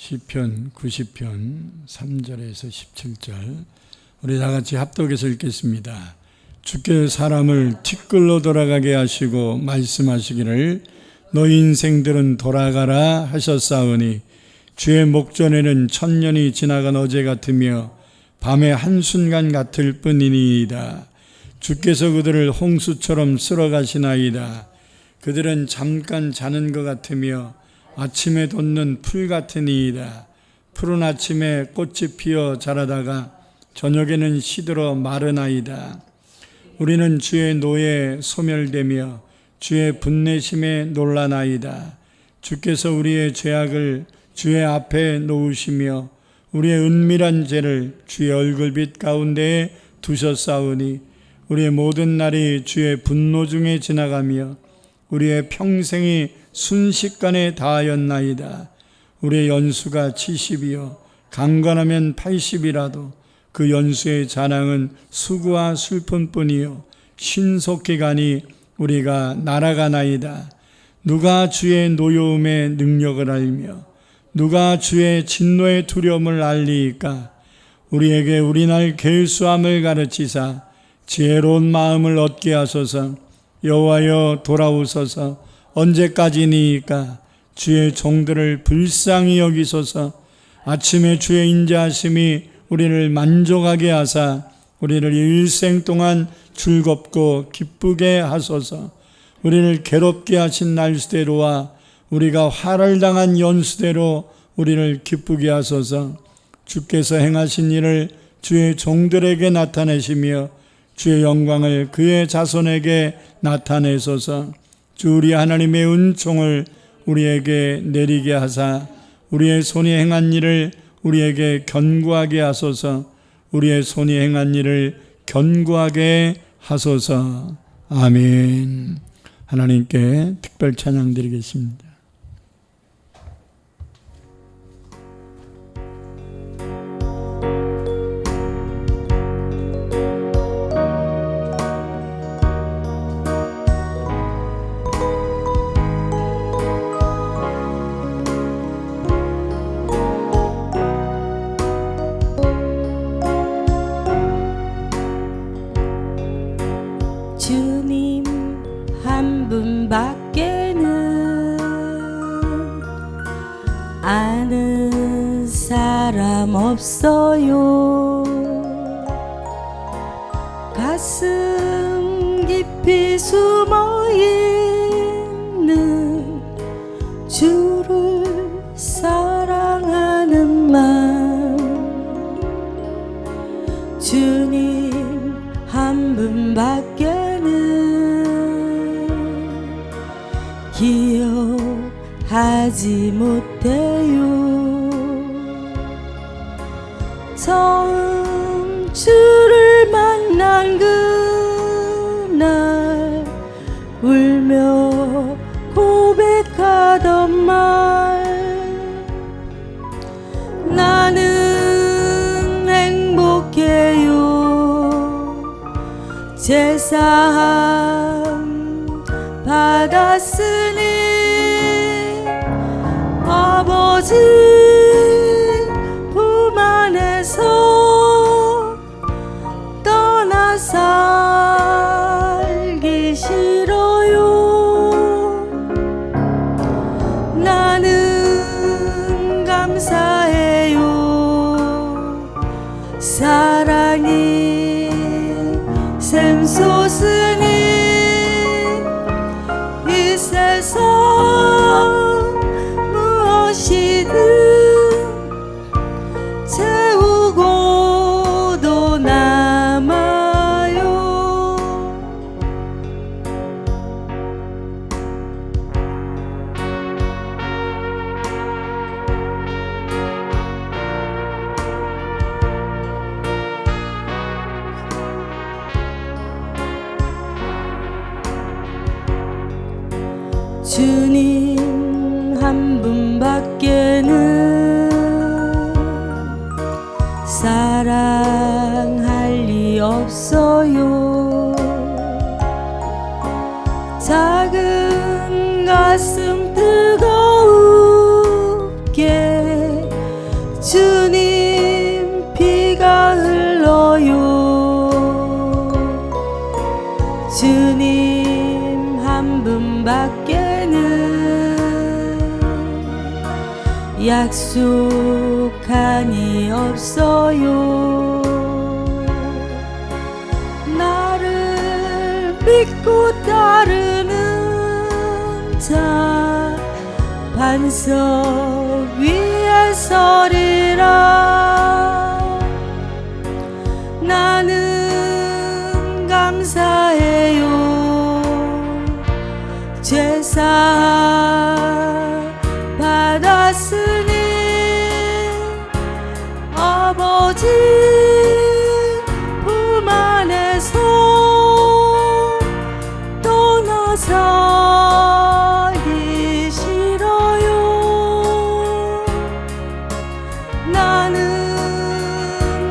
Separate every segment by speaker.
Speaker 1: 시편 90편 3절에서 17절 우리 다같이 합독해서 읽겠습니다. 주께 사람을 티끌로 돌아가게 하시고 말씀하시기를 너희 인생들은 돌아가라 하셨사오니 주의 목전에는 천년이 지나간 어제 같으며 밤의 한순간 같을 뿐이니이다. 주께서 그들을 홍수처럼 쓸어가시나이다. 그들은 잠깐 자는 것 같으며 아침에 돋는 풀 같으니이다. 푸른 아침에 꽃이 피어 자라다가 저녁에는 시들어 마르나이다. 우리는 주의 노에 소멸되며 주의 분내심에 놀라나이다. 주께서 우리의 죄악을 주의 앞에 놓으시며 우리의 은밀한 죄를 주의 얼굴빛 가운데에 두셨사오니 우리의 모든 날이 주의 분노 중에 지나가며 우리의 평생이 순식간에 다하였나이다. 우리의 연수가 70이요 강건하면 80이라도 그 연수의 자랑은 수고와 슬픔뿐이요 신속히 가니 우리가 날아가나이다. 누가 주의 노여움의 능력을 알며 누가 주의 진노의 두려움을 알리이까? 우리에게 우리날 계수함을 가르치사 지혜로운 마음을 얻게 하소서. 여호와여 돌아오소서. 언제까지니이까? 주의 종들을 불쌍히 여기소서. 아침에 주의 인자하심이 우리를 만족하게 하사 우리를 일생 동안 즐겁고 기쁘게 하소서. 우리를 괴롭게 하신 날수대로와 우리가 화를 당한 연수대로 우리를 기쁘게 하소서. 주께서 행하신 일을 주의 종들에게 나타내시며 주의 영광을 그의 자손에게 나타내소서. 주 우리 하나님의 은총을 우리에게 내리게 하사 우리의 손이 행한 일을 우리에게 견고하게 하소서. 우리의 손이 행한 일을 견고하게 하소서. 아멘. 하나님께 특별 찬양 드리겠습니다.
Speaker 2: 주님 한 분밖에는 아는 사람 없어요. 가슴 깊이 숨어있는 주를 사랑하는 마음 주님 한 분밖에는 기억하지 못해요. 처음 주를 만난 그날 울며 고백하던 말 나는 행복해요. 제사함 받았으니 아버지 품 안에서 떠나 살기 싫어요. 나는 감사해요. 사랑이 샘솟으니 이 세상 무엇이든 채우고도 남아요. 주님 한 분밖에는 사랑할 리 없어요. 작은 가슴 뜨거운 함께 약속하니 없어요. 나를 믿고 따르는 자 반석 위에 서리라. 나는 감사해요. 제사 받았으니 아버지 품 안에서 떠나서기 싫어요. 나는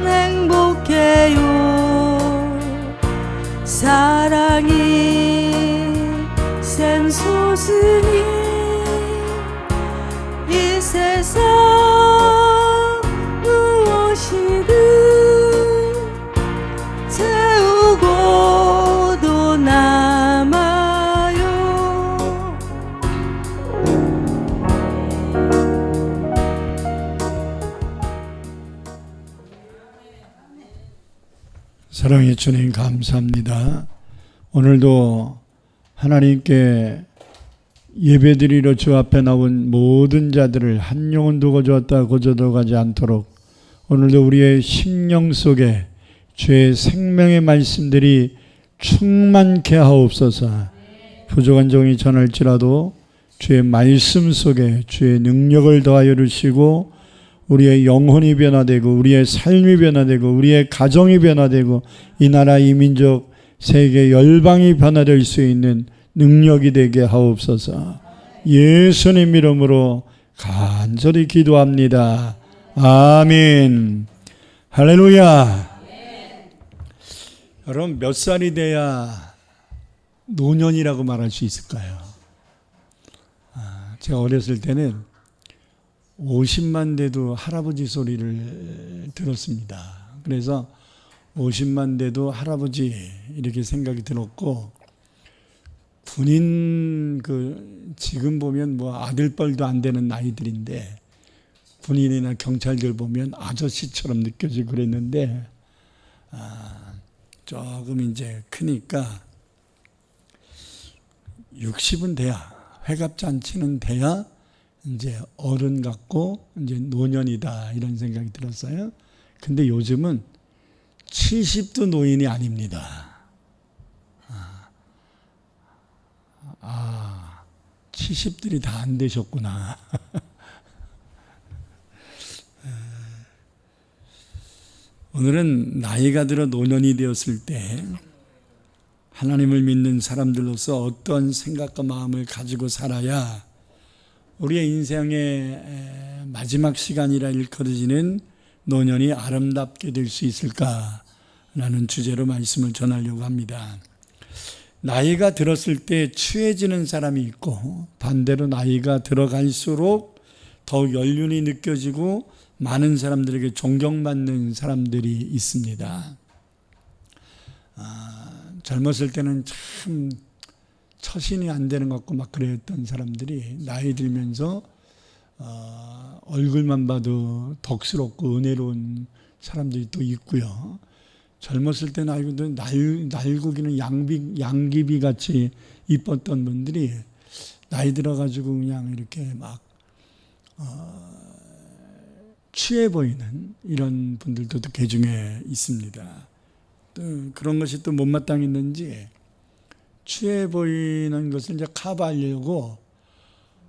Speaker 2: 행복해요. 사랑이 샘솟으니 이 세상 무엇이든 채우고도 남아요.
Speaker 1: 사랑의 주님 감사합니다. 오늘도 하나님께 예배드리러 주 앞에 나온 모든 자들을 한 영혼 두고 주었다 고저도 가지 않도록 오늘도 우리의 심령 속에 주의 생명의 말씀들이 충만케 하옵소서. 부족한 종이 전할지라도 주의 말씀 속에 주의 능력을 더하여 주시고 우리의 영혼이 변화되고 우리의 삶이 변화되고 우리의 가정이 변화되고 이 나라 이 민족 세계 열방이 변화될 수 있는 능력이 되게 하옵소서. 예수님 이름으로 간절히 기도합니다. 아멘. 할렐루야. 여러분 몇 살이 돼야 노년이라고 말할 수 있을까요? 제가 어렸을 때는 50만 돼도 할아버지 소리를 들었습니다. 그래서 50만 돼도 할아버지 이렇게 생각이 들었고 군인 지금 보면 뭐 아들뻘도 안 되는 나이들인데 군인이나 경찰들 보면 아저씨처럼 느껴지고 그랬는데 조금 이제 크니까 60은 돼야 회갑잔치는 돼야 이제 어른 같고 이제 노년이다 이런 생각이 들었어요. 근데 요즘은 70도 노인이 아닙니다. 70들이 다 안 되셨구나. 오늘은 나이가 들어 노년이 되었을 때 하나님을 믿는 사람들로서 어떤 생각과 마음을 가지고 살아야 우리의 인생의 마지막 시간이라 일컬어지는 노년이 아름답게 될 수 있을까라는 주제로 말씀을 전하려고 합니다. 나이가 들었을 때 취해지는 사람이 있고 반대로 나이가 들어갈수록 더욱 연륜이 느껴지고 많은 사람들에게 존경받는 사람들이 있습니다. 젊었을 때는 참 처신이 안 되는 것 같고 막 그랬던 사람들이 나이 들면서 얼굴만 봐도 덕스럽고 은혜로운 사람들이 또 있고요. 젊었을 때는 아이고 날고기는 양귀비 같이 이뻤던 분들이 나이 들어가지고 그냥 이렇게 막 취해 보이는 이런 분들도 개 중에 있습니다. 또 그런 것이 또 못마땅했는지 취해 보이는 것을 이제 커버하려고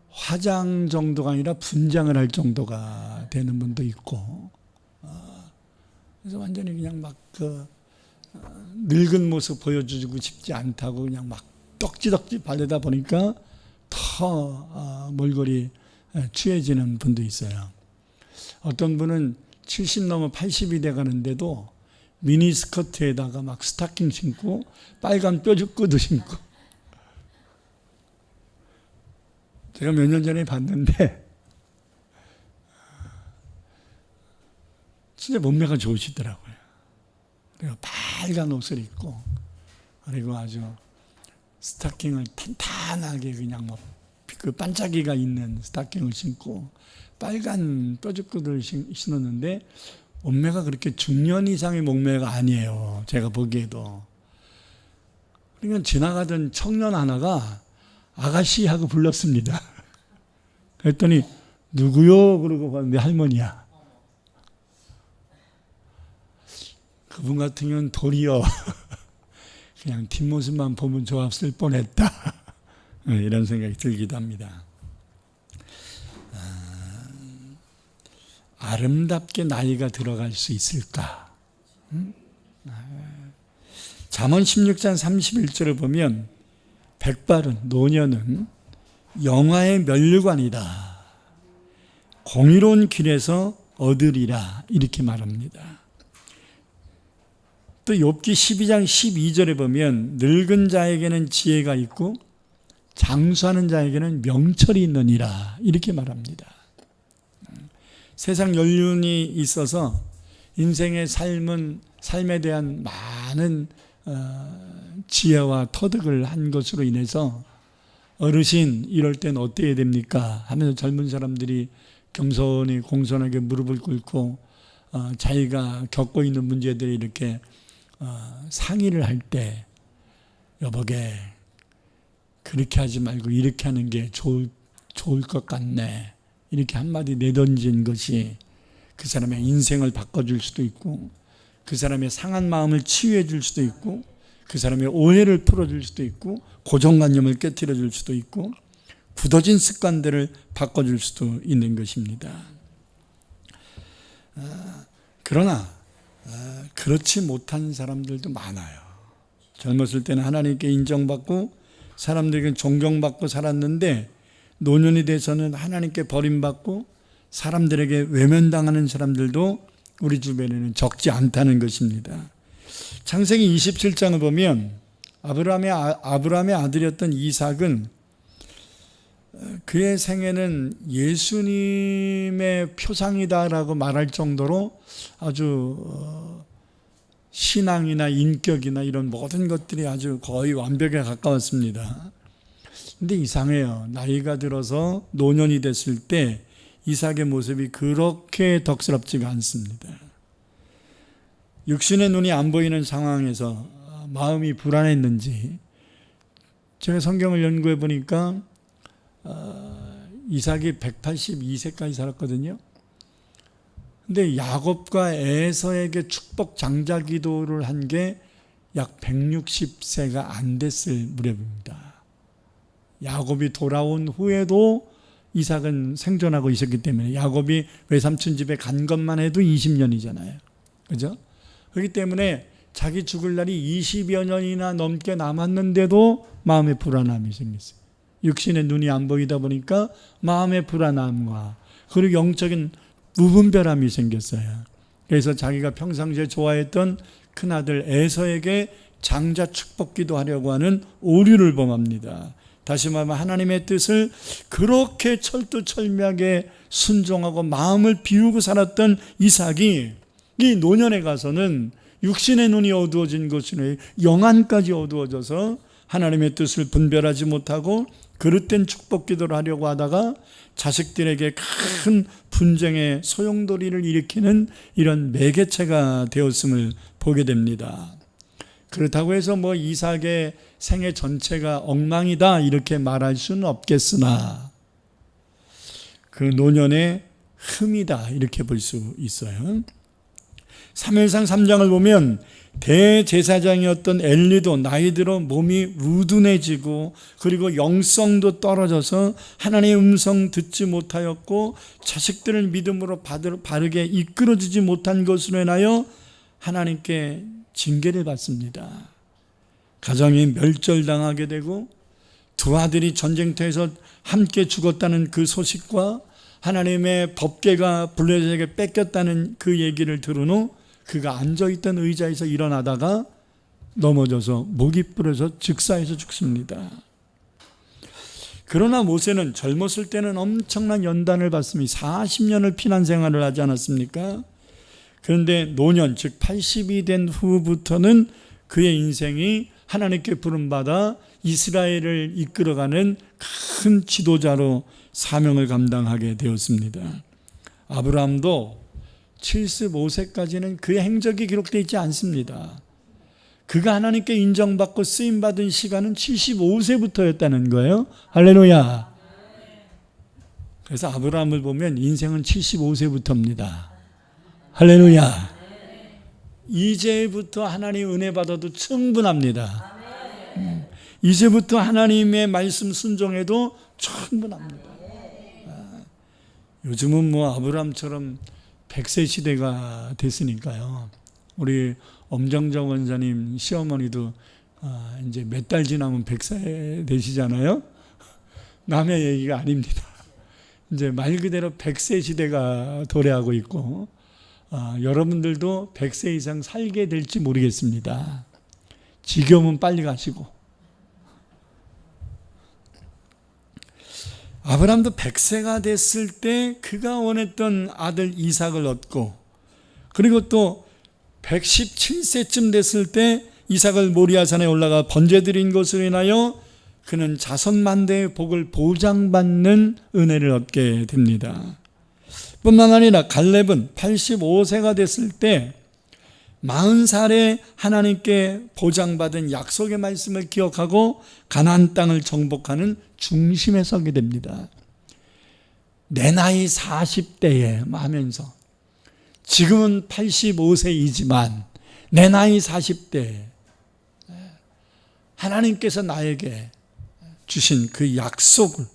Speaker 1: 화장 정도가 아니라 분장을 할 정도가 되는 분도 있고, 그래서 완전히 그냥 막 늙은 모습 보여주고 싶지 않다고 그냥 막 떡지덕지 바르다 보니까 더 몰골이 취해지는 분도 있어요. 어떤 분은 70 넘어 80이 돼 가는데도 미니스커트에다가 막 스타킹 신고 빨간 뾰족구두 신고, 제가 몇 년 전에 봤는데 진짜 몸매가 좋으시더라고요. 그리고 빨간 옷을 입고 그리고 아주 스타킹을 탄탄하게 그냥 뭐 그 반짝이가 있는 스타킹을 신고 빨간 뾰족구를 신었는데 몸매가 그렇게 중년 이상의 몸매가 아니에요. 제가 보기에도. 그러니까 지나가던 청년 하나가 아가씨 하고 불렀습니다. 그랬더니 누구요? 그러고 봤는데 할머니야. 그분 같은 경우는 도리어 그냥 뒷모습만 보면 좋았을 뻔했다. 이런 생각이 들기도 합니다. 아름답게 나이가 들어갈 수 있을까? 잠언 16장 31절을 보면 백발은 노년은 영화의 면류관이다. 공의로운 길에서 얻으리라 이렇게 말합니다. 또 욥기 12장 12절에 보면 늙은 자에게는 지혜가 있고 장수하는 자에게는 명철이 있느니라 이렇게 말합니다. 세상 연륜이 있어서 인생의 삶에 대한 많은 지혜와 터득을 한 것으로 인해서 어르신 이럴 땐 어때야 됩니까? 하면서 젊은 사람들이 겸손히 공손하게 무릎을 꿇고 자기가 겪고 있는 문제들을 이렇게 상의를 할 때 여보게 그렇게 하지 말고 이렇게 하는 게 좋을 것 같네 이렇게 한마디 내던진 것이 그 사람의 인생을 바꿔줄 수도 있고 그 사람의 상한 마음을 치유해 줄 수도 있고 그 사람의 오해를 풀어줄 수도 있고 고정관념을 깨트려 줄 수도 있고 굳어진 습관들을 바꿔줄 수도 있는 것입니다. 그러나 그렇지 못한 사람들도 많아요. 젊었을 때는 하나님께 인정받고 사람들에게 존경받고 살았는데 노년이 돼서는 하나님께 버림받고 사람들에게 외면당하는 사람들도 우리 주변에는 적지 않다는 것입니다. 창세기 27장을 보면 아브라함의 아들이었던 이삭은 그의 생애는 예수님의 표상이다라고 말할 정도로 아주 신앙이나 인격이나 이런 모든 것들이 아주 거의 완벽에 가까웠습니다. 근데 이상해요. 나이가 들어서 노년이 됐을 때 이삭의 모습이 그렇게 덕스럽지가 않습니다. 육신의 눈이 안 보이는 상황에서 마음이 불안했는지 제가 성경을 연구해 보니까 이삭이 182세까지 살았거든요. 근데 야곱과 에서에게 축복 장자 기도를 한 게 약 160세가 안 됐을 무렵입니다. 야곱이 돌아온 후에도 이삭은 생존하고 있었기 때문에 야곱이 외삼촌 집에 간 것만 해도 20년이잖아요. 그죠? 그렇기 때문에 자기 죽을 날이 20여 년이나 넘게 남았는데도 마음에 불안함이 생겼어요. 육신의 눈이 안 보이다 보니까 마음의 불안함과 그리고 영적인 무분별함이 생겼어요. 그래서 자기가 평상시에 좋아했던 큰아들 에서에게 장자 축복기도 하려고 하는 오류를 범합니다. 다시 말하면 하나님의 뜻을 그렇게 철두철미하게 순종하고 마음을 비우고 살았던 이삭이 이 노년에 가서는 육신의 눈이 어두워진 것이네 영안까지 어두워져서 하나님의 뜻을 분별하지 못하고 그릇된 축복 기도를 하려고 하다가 자식들에게 큰 분쟁의 소용돌이를 일으키는 이런 매개체가 되었음을 보게 됩니다. 그렇다고 해서 이삭의 생애 전체가 엉망이다 이렇게 말할 수는 없겠으나 그 노년의 흠이다 이렇게 볼 수 있어요. 사무엘상 3장을 보면 대제사장이었던 엘리도 나이 들어 몸이 우둔해지고 그리고 영성도 떨어져서 하나님의 음성 듣지 못하였고 자식들을 믿음으로 바르게 이끌어주지 못한 것으로 인하여 하나님께 징계를 받습니다. 가정이 멸절당하게 되고 두 아들이 전쟁터에서 함께 죽었다는 그 소식과 하나님의 법궤가 블레셋에게 뺏겼다는 그 얘기를 들은 후 그가 앉아있던 의자에서 일어나다가 넘어져서 목이 부러져 즉사해서 죽습니다. 그러나 모세는 젊었을 때는 엄청난 연단을 받습니다. 40년을 피난 생활을 하지 않았습니까? 그런데 노년 즉 80이 된 후부터는 그의 인생이 하나님께 부름받아 이스라엘을 이끌어가는 큰 지도자로 사명을 감당하게 되었습니다. 아브라함도 75세까지는 그의 행적이 기록되어 있지 않습니다. 그가 하나님께 인정받고 쓰임받은 시간은 75세부터였다는 거예요. 할렐루야. 그래서 아브라함을 보면 인생은 75세부터입니다. 할렐루야. 이제부터 하나님 은혜 받아도 충분합니다. 이제부터 하나님의 말씀 순종해도 충분합니다. 요즘은 뭐 아브라함처럼 100세 시대가 됐으니까요. 우리 엄정정 원사님 시어머니도 이제 몇 달 지나면 100세 되시잖아요. 남의 얘기가 아닙니다. 이제 말 그대로 100세 시대가 도래하고 있고 여러분들도 100세 이상 살게 될지 모르겠습니다. 지겨우면 빨리 가시고. 아브라함도 100세가 됐을 때 그가 원했던 아들 이삭을 얻고, 그리고 또 117세쯤 됐을 때 이삭을 모리아산에 올라가 번제드린 것으로 인하여 그는 자손만대의 복을 보장받는 은혜를 얻게 됩니다. 뿐만 아니라 갈렙은 85세가 됐을 때 40살에 하나님께 보장받은 약속의 말씀을 기억하고 가나안 땅을 정복하는 중심에 서게 됩니다. 내 나이 40대에 하면서 지금은 85세이지만 내 나이 40대 하나님께서 나에게 주신 그 약속을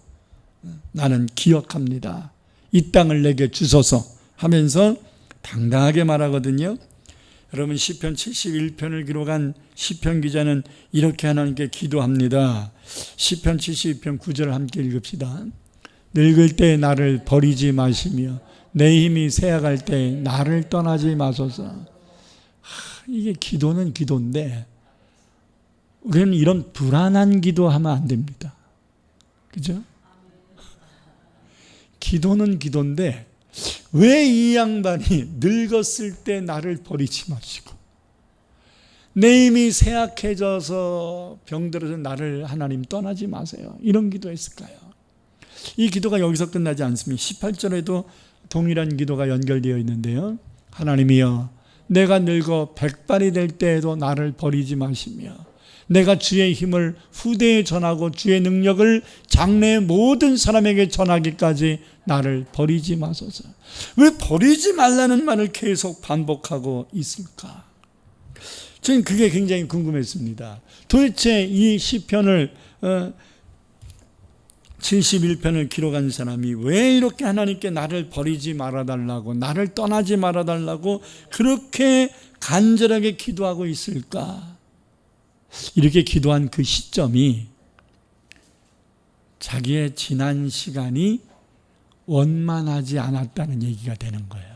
Speaker 1: 나는 기억합니다. 이 땅을 내게 주소서 하면서 당당하게 말하거든요. 여러분 시편 71편을 기록한 시편 기자는 이렇게 하나님께 기도합니다. 시편 72편 9절을 함께 읽읍시다. 늙을 때 나를 버리지 마시며 내 힘이 쇠약할 때 나를 떠나지 마소서. 이게 기도는 기도인데 우리는 이런 불안한 기도하면 안 됩니다. 그죠? 기도는 기도인데 왜 이 양반이 늙었을 때 나를 버리지 마시고 내 힘이 쇠약해져서 병들어서 나를 하나님 떠나지 마세요. 이런 기도했을까요? 이 기도가 여기서 끝나지 않습니다. 18절에도 동일한 기도가 연결되어 있는데요. 하나님이여 내가 늙어 백발이 될 때에도 나를 버리지 마시며 내가 주의 힘을 후대에 전하고 주의 능력을 장래의 모든 사람에게 전하기까지 나를 버리지 마소서. 왜 버리지 말라는 말을 계속 반복하고 있을까? 저는 그게 굉장히 궁금했습니다. 도대체 이 시편을 71편을 기록한 사람이 왜 이렇게 하나님께 나를 버리지 말아달라고 나를 떠나지 말아달라고 그렇게 간절하게 기도하고 있을까? 이렇게 기도한 그 시점이 자기의 지난 시간이 원만하지 않았다는 얘기가 되는 거예요.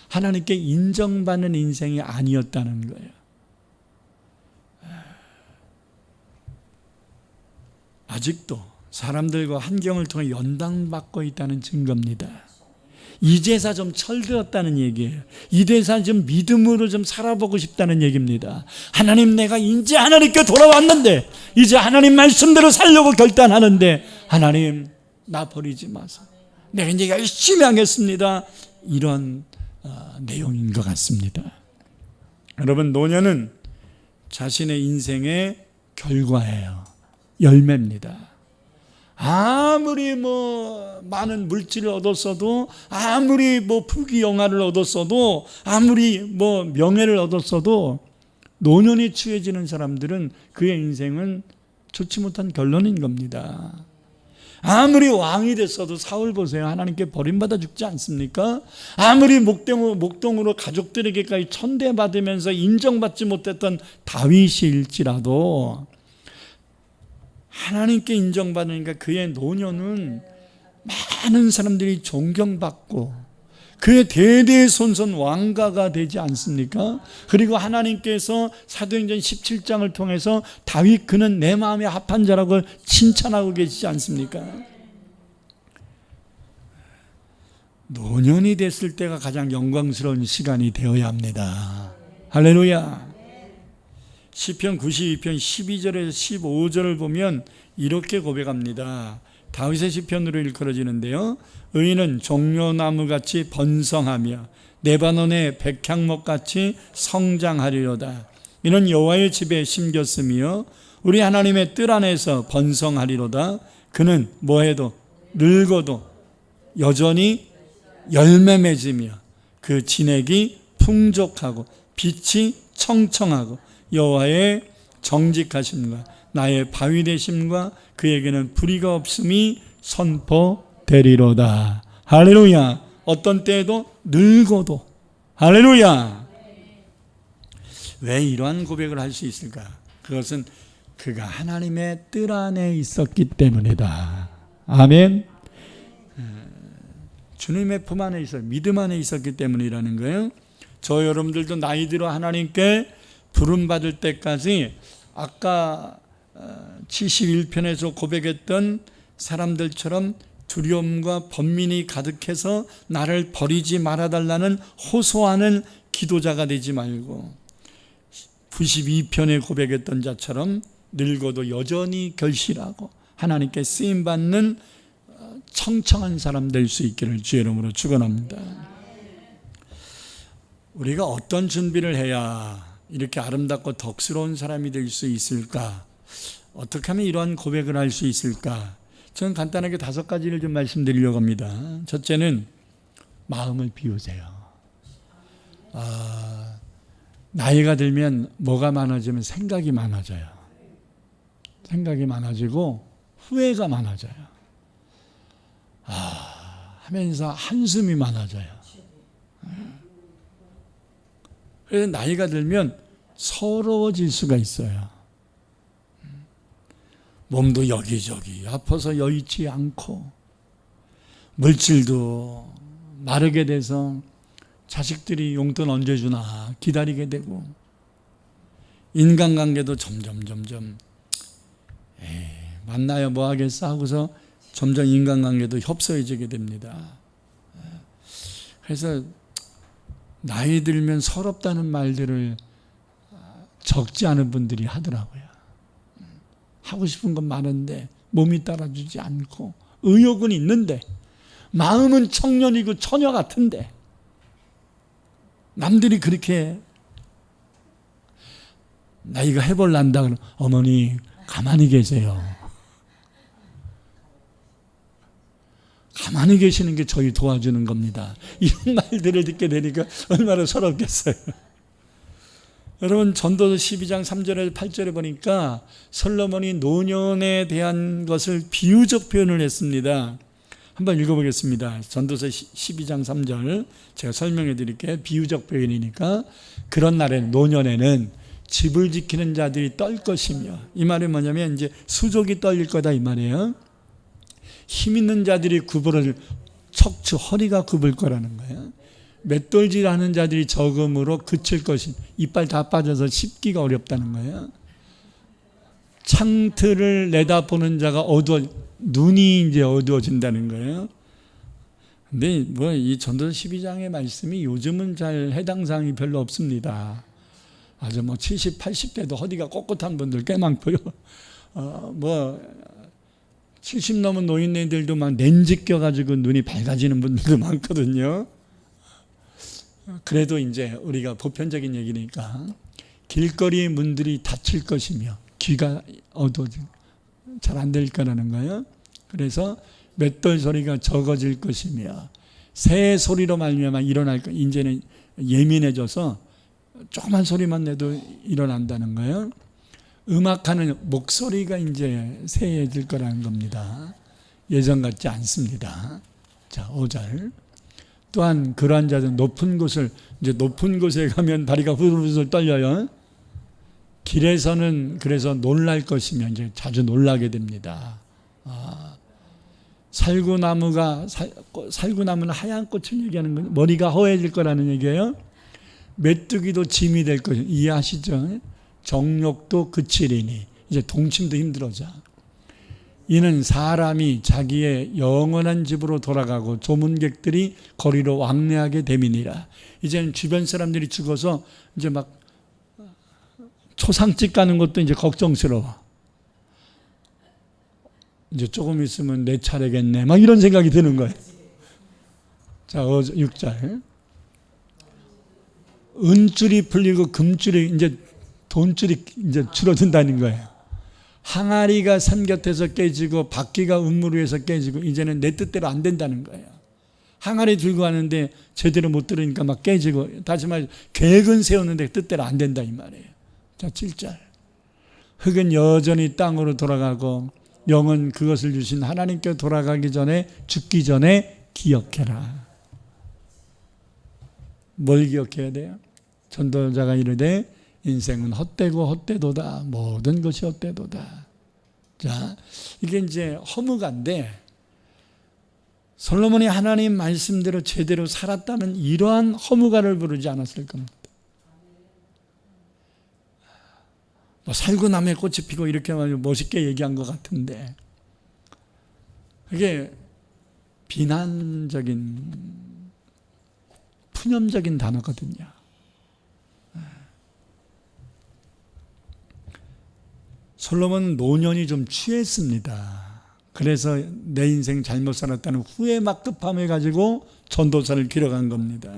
Speaker 1: 하나님께 인정받는 인생이 아니었다는 거예요. 아직도 사람들과 환경을 통해 연단받고 있다는 증거입니다. 이제서 좀 철들었다는 얘기예요. 이제서 좀 믿음으로 좀 살아보고 싶다는 얘기입니다. 하나님 내가 이제 하나님께 돌아왔는데 이제 하나님 말씀대로 살려고 결단하는데 하나님 나 버리지 마세요. 내가 이제 열심히 하겠습니다. 이런 내용인 것 같습니다. 여러분 노년은 자신의 인생의 결과예요. 열매입니다. 아무리 많은 물질을 얻었어도 아무리 부귀영화를 얻었어도 아무리 명예를 얻었어도 노년이 취해지는 사람들은 그의 인생은 좋지 못한 결론인 겁니다. 아무리 왕이 됐어도 사울 보세요. 하나님께 버림받아 죽지 않습니까? 아무리 목동으로 가족들에게까지 천대받으면서 인정받지 못했던 다윗일지라도 하나님께 인정받으니까 그의 노년은 많은 사람들이 존경받고 그의 대대손손 왕가가 되지 않습니까? 그리고 하나님께서 사도행전 17장을 통해서 다윗 그는 내 마음에 합한 자라고 칭찬하고 계시지 않습니까? 노년이 됐을 때가 가장 영광스러운 시간이 되어야 합니다. 할렐루야. 시편 92편 12절에서 15절을 보면 이렇게 고백합니다. 다윗의 시편으로 일컬어지는데요. 의인은 종려나무같이 번성하며 레바논의 백향목같이 성장하리로다. 이는 여호와의 집에 심겼으며 우리 하나님의 뜰 안에서 번성하리로다. 그는 뭐해도 늙어도 여전히 열매 맺으며 그 진액이 풍족하고 빛이 청청하고 여호와의 정직하심과 나의 바위 되심과 그에게는 불의가 없음이 선포되리로다. 할렐루야. 어떤 때에도 늙어도. 할렐루야. 왜 이러한 고백을 할 수 있을까? 그것은 그가 하나님의 뜰 안에 있었기 때문이다. 아멘. 주님의 품 안에 있어 믿음 안에 있었기 때문이라는 거예요. 저 여러분들도 나이 들어 하나님께 부름받을 때까지 아까 71편에서 고백했던 사람들처럼 두려움과 번민이 가득해서 나를 버리지 말아달라는 호소하는 기도자가 되지 말고 92편에 고백했던 자처럼 늙어도 여전히 결실하고 하나님께 쓰임받는 청청한 사람 될 수 있기를 주의 이름으로 축원합니다. 우리가 어떤 준비를 해야 이렇게 아름답고 덕스러운 사람이 될 수 있을까? 어떻게 하면 이러한 고백을 할 수 있을까? 저는 간단하게 5가지를 좀 말씀드리려고 합니다. 첫째는 마음을 비우세요. 나이가 들면 뭐가 많아지면 생각이 많아져요. 생각이 많아지고 후회가 많아져요. 하면서 한숨이 많아져요. 그래서 나이가 들면 서러워질 수가 있어요. 몸도 여기저기 아파서 여의치 않고 물질도 마르게 돼서 자식들이 용돈 언제 주나 기다리게 되고 인간관계도 점점 만나야 뭐 하겠어 하고서 점점 인간관계도 협소해지게 됩니다. 그래서 나이 들면 서럽다는 말들을 적지 않은 분들이 하더라고요. 하고 싶은 건 많은데 몸이 따라주지 않고 의욕은 있는데 마음은 청년이고 처녀 같은데 남들이 그렇게 나이가 해볼란다 그러면 어머니 가만히 계세요. 가만히 계시는 게 저희 도와주는 겁니다. 이런 말들을 듣게 되니까 얼마나 서럽겠어요. 여러분 전도서 12장 3절에서 8절에 보니까 솔로몬이 노년에 대한 것을 비유적 표현을 했습니다. 한번 읽어보겠습니다. 전도서 12장 3절 제가 설명해 드릴게요. 비유적 표현이니까 그런 날에는 노년에는 집을 지키는 자들이 떨 것이며 이 말이 뭐냐면 이제 수족이 떨릴 거다 이 말이에요. 힘 있는 자들이 굽을 척추 허리가 굽을 거라는 거예요. 맷돌질하는 자들이 적음으로 그칠 것이 이빨 다 빠져서 씹기가 어렵다는 거예요. 창틀을 내다보는 자가 눈이 이제 어두워진다는 거예요. 근데 뭐 이 전도서 12장의 말씀이 요즘은 잘 해당 사항이 별로 없습니다. 아주 뭐 70, 80대도 허리가 꼿꼿한 분들 꽤 많고요. 70 넘은 노인네들도 막 렌즈 껴가지고 눈이 밝아지는 분들도 많거든요. 그래도 이제 우리가 보편적인 얘기니까 길거리 문들이 닫힐 것이며 귀가 어두워지고 잘 안 될 거라는 거예요. 그래서 맷돌 소리가 적어질 것이며 새 소리로 말미암아 일어날 거. 이제는 예민해져서 조그만 소리만 내도 일어난다는 거예요. 음악하는 목소리가 이제 새해질 거라는 겁니다. 예전 같지 않습니다. 자, 5절. 또한 그러한 자들 높은 곳에 가면 다리가 후들후들 떨려요. 길에서는 그래서 놀랄 것이며 이제 자주 놀라게 됩니다. 살구나무는 하얀 꽃을 얘기하는 거예요. 머리가 허해질 거라는 얘기예요. 메뚜기도 짐이 될 것이에요. 이해하시죠? 정욕도 그치리니 이제 동침도 힘들어져. 이는 사람이 자기의 영원한 집으로 돌아가고 조문객들이 거리로 왕래하게 됨이니라. 이제는 주변 사람들이 죽어서 이제 막 초상집 가는 것도 이제 걱정스러워. 이제 조금 있으면 내 차례겠네. 막 이런 생각이 드는 거예요. 자, 6절. 은줄이 풀리고 금줄이 이제 돈줄이 이제 줄어든다는 거예요. 항아리가 산 곁에서 깨지고 바퀴가 운물 위에서 깨지고 이제는 내 뜻대로 안 된다는 거예요. 항아리 들고 가는데 제대로 못 들으니까 막 깨지고, 다시 말해 계획은 세웠는데 뜻대로 안 된다 이 말이에요. 자, 7절. 흙은 여전히 땅으로 돌아가고 영은 그것을 주신 하나님께 돌아가기 전에, 죽기 전에 기억해라. 뭘 기억해야 돼요? 전도자가 이르되 인생은 헛되고 헛되도다. 모든 것이 헛되도다. 자, 이게 이제 허무간데 솔로몬이 하나님 말씀대로 제대로 살았다면 이러한 허무가를 부르지 않았을 겁니다. 뭐 살고 남의 꽃이 피고 이렇게 멋있게 얘기한 것 같은데 그게 비난적인, 푸념적인 단어거든요. 솔로몬은 노년이 좀 취했습니다. 그래서 내 인생 잘못 살았다는 후회 막 급함을 가지고 전도서를 기록한 겁니다.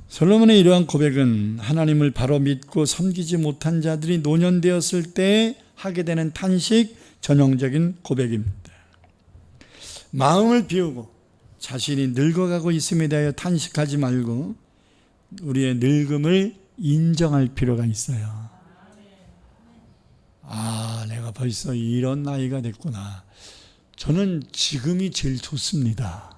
Speaker 1: 솔로몬의 이러한 고백은 하나님을 바로 믿고 섬기지 못한 자들이 노년되었을 때 하게 되는 탄식, 전형적인 고백입니다. 마음을 비우고 자신이 늙어가고 있음에 대하여 탄식하지 말고 우리의 늙음을 인정할 필요가 있어요. 아, 내가 벌써 이런 나이가 됐구나. 저는 지금이 제일 좋습니다.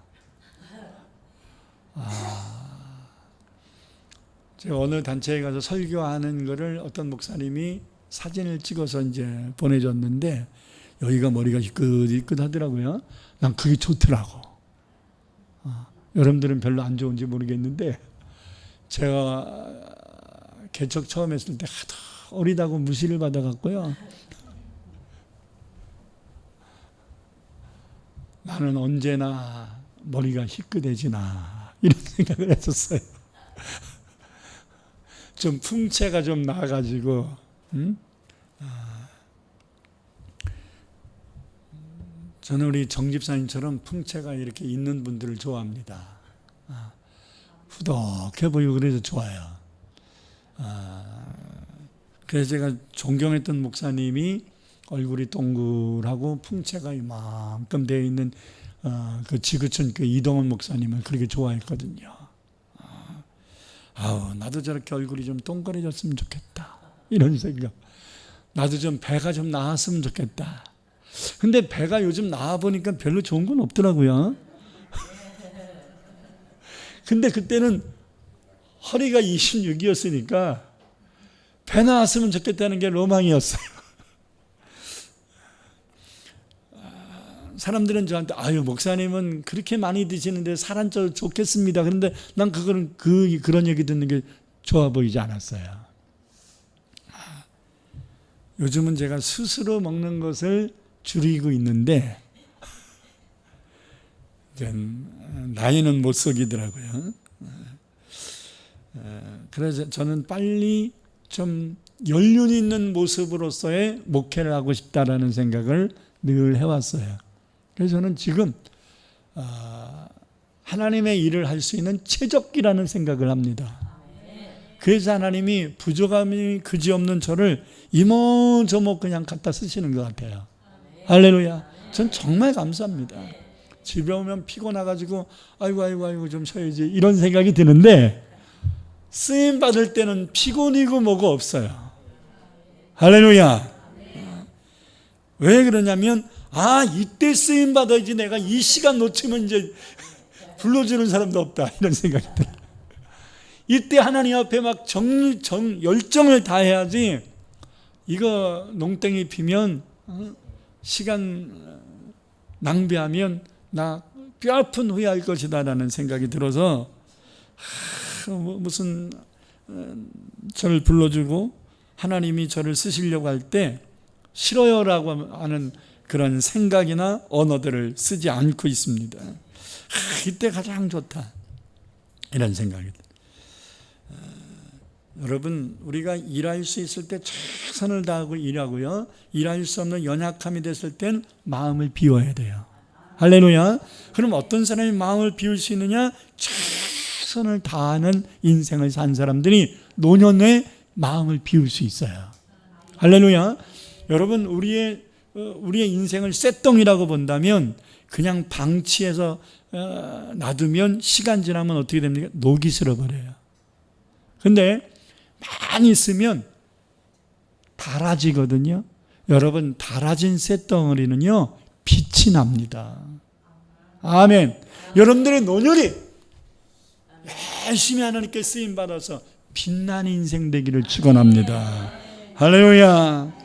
Speaker 1: 제가 어느 단체에 가서 설교하는 거를 어떤 목사님이 사진을 찍어서 이제 보내줬는데 여기가 머리가 희끗희끗 하더라고요. 난 그게 좋더라고. 여러분들은 별로 안 좋은지 모르겠는데 제가 개척 처음 했을 때 하도 어리다고 무시를 받아갔고요. 나는 언제나 머리가 희끗해지나 이런 생각을 했었어요. 좀 풍채가 좀 나가지고 저는 우리 정 집사님처럼 풍채가 이렇게 있는 분들을 좋아합니다. 후덕해 보이고 그래서 좋아요. 그래서 제가 존경했던 목사님이 얼굴이 동글하고 풍채가 이만큼 되어 있는 그 지구촌 그 이동원 목사님을 그렇게 좋아했거든요. 아우, 나도 저렇게 얼굴이 좀 동그래졌으면 좋겠다 이런 생각. 나도 좀 배가 좀 나았으면 좋겠다. 근데 배가 요즘 나와 보니까 별로 좋은 건 없더라고요. 근데 그때는 허리가 26이었으니까 배 나왔으면 좋겠다는 게 로망이었어요. 사람들은 저한테 아유, 목사님은 그렇게 많이 드시는데 살안 쪄 좋겠습니다. 그런데 난 그런 얘기 듣는 게 좋아 보이지 않았어요. 요즘은 제가 스스로 먹는 것을 줄이고 있는데 나이는 못 속이더라고요. 그래서 저는 빨리 좀 연륜 있는 모습으로서의 목회를 하고 싶다라는 생각을 늘 해왔어요. 그래서 저는 지금 하나님의 일을 할 수 있는 최적기라는 생각을 합니다. 그래서 하나님이 부족함이 그지없는 저를 이모저모 그냥 갖다 쓰시는 것 같아요. 할렐루야. 전 정말 감사합니다. 집에 오면 피곤해가지고 아이고 좀 쉬어야지 이런 생각이 드는데 쓰임 받을 때는 피곤이고 뭐고 없어요. 할렐루야. 왜 그러냐면 이때 쓰임 받아야지 내가 이 시간 놓치면 이제 불러주는 사람도 없다 이런 생각이 들어요. 이때 하나님 앞에 막 열정을 다해야지 이거 농땡이 피면 시간 낭비하면 나 뼈아픈 후회할 것이다 라는 생각이 들어서 무슨 저를 불러주고 하나님이 저를 쓰시려고 할 때 싫어요라고 하는 그런 생각이나 언어들을 쓰지 않고 있습니다. 이때 가장 좋다 이런 생각이 들어요. 여러분, 우리가 일할 수 있을 때 최선을 다하고 일하고요, 일할 수 없는 연약함이 됐을 땐 마음을 비워야 돼요. 할렐루야. 그럼 어떤 사람이 마음을 비울 수 있느냐? 최선을 다하는 인생을 산 사람들이 노년에 마음을 비울 수 있어요. 할렐루야. 여러분, 우리의 인생을 쇳덩이라고 본다면 그냥 방치해서 놔두면 시간 지나면 어떻게 됩니까? 녹이 슬어버려요. 근데 많이 있으면 닳아지거든요. 여러분, 닳아진 쇳덩어리는요, 빛이 납니다. 아멘. 여러분들의 노년이 열심히 하나님께 쓰임받아서 빛나는 인생 되기를 축원합니다. 할렐루야.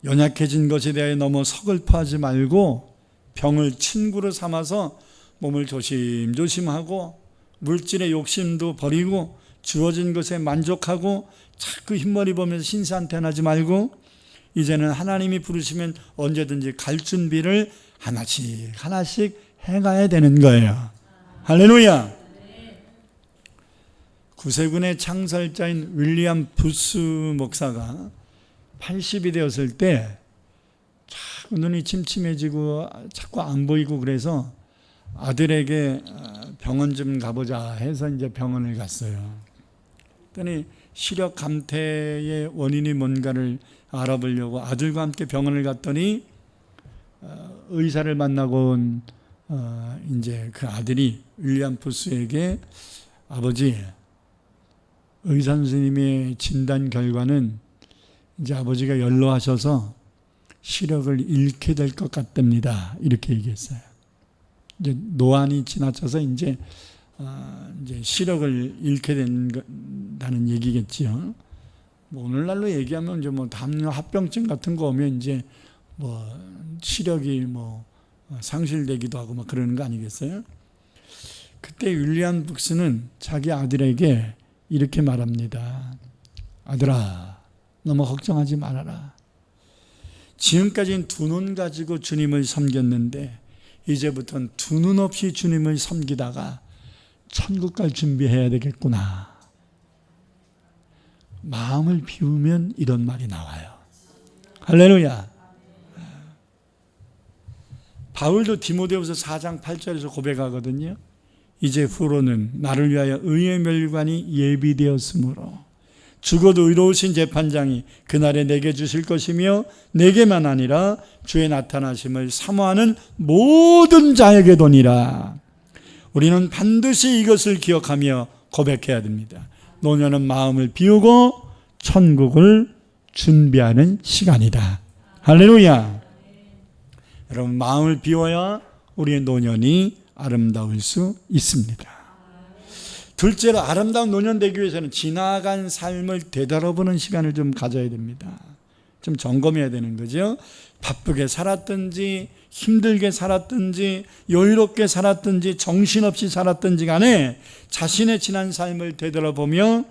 Speaker 1: 연약해진 것에 대해 너무 서글퍼하지 말고 병을 친구로 삼아서 몸을 조심조심하고 물질의 욕심도 버리고 주어진 것에 만족하고 자꾸 흰머리 보면서 신세한탄하지 말고 이제는 하나님이 부르시면 언제든지 갈 준비를 하나씩 해가야 되는 거예요. 할렐루야. 구세군의 창설자인 윌리엄 부스 목사가 80이 되었을 때 자꾸 눈이 침침해지고 자꾸 안 보이고 그래서 아들에게 병원 좀 가보자 해서 이제 병원을 갔어요. 그랬더니 시력 감퇴의 원인이 뭔가를 알아보려고 아들과 함께 병원을 갔더니 의사를 만나고 온 이제 그 아들이 윌리엄 부스에게 아버지, 의사 선생님의 진단 결과는 이제 아버지가 연로하셔서 시력을 잃게 될 것 같답니다. 이렇게 얘기했어요. 이제 노안이 지나쳐서 이제 시력을 잃게 된다는 얘기겠지요. 뭐 오늘날로 얘기하면 이제 뭐 담요 합병증 같은 거 오면 이제 뭐 시력이 뭐 상실되기도 하고 막 그러는 거 아니겠어요? 그때 윌리엄 북스는 자기 아들에게 이렇게 말합니다. 아들아, 너무 걱정하지 말아라. 지금까지는 두 눈 가지고 주님을 섬겼는데 이제부터는 두 눈 없이 주님을 섬기다가 천국 갈 준비해야 되겠구나. 마음을 비우면 이런 말이 나와요. 할렐루야. 바울도 디모데후서 4장 8절에서 고백하거든요. 이제 후로는 나를 위하여 의의 멸관이 예비되었으므로 죽어도 의로우신 재판장이 그날에 내게 주실 것이며 내게만 아니라 주의 나타나심을 사모하는 모든 자에게 도니라. 우리는 반드시 이것을 기억하며 고백해야 됩니다. 노년은 마음을 비우고 천국을 준비하는 시간이다. 할렐루야. 여러분, 마음을 비워야 우리의 노년이 아름다울 수 있습니다. 둘째로 아름다운 노년 되기 위해서는 지나간 삶을 되돌아보는 시간을 좀 가져야 됩니다. 좀 점검해야 되는 거죠. 바쁘게 살았든지 힘들게 살았든지 여유롭게 살았든지 정신없이 살았든지 간에 자신의 지난 삶을 되돌아보며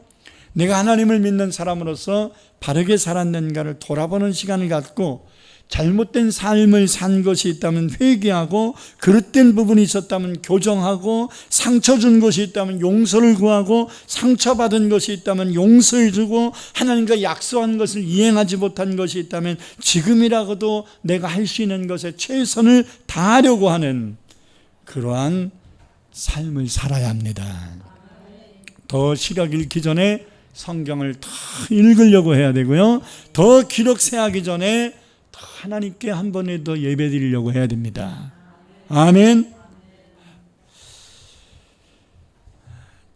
Speaker 1: 내가 하나님을 믿는 사람으로서 바르게 살았는가를 돌아보는 시간을 갖고 잘못된 삶을 산 것이 있다면 회개하고 그릇된 부분이 있었다면 교정하고 상처 준 것이 있다면 용서를 구하고 상처받은 것이 있다면 용서해 주고 하나님과 약속한 것을 이행하지 못한 것이 있다면 지금이라고도 내가 할 수 있는 것에 최선을 다하려고 하는 그러한 삶을 살아야 합니다. 더 시력 잃기 전에 성경을 더 읽으려고 해야 되고요. 더 기록 세하기 전에 하나님께 한 번에 더 예배 드리려고 해야 됩니다. 아멘.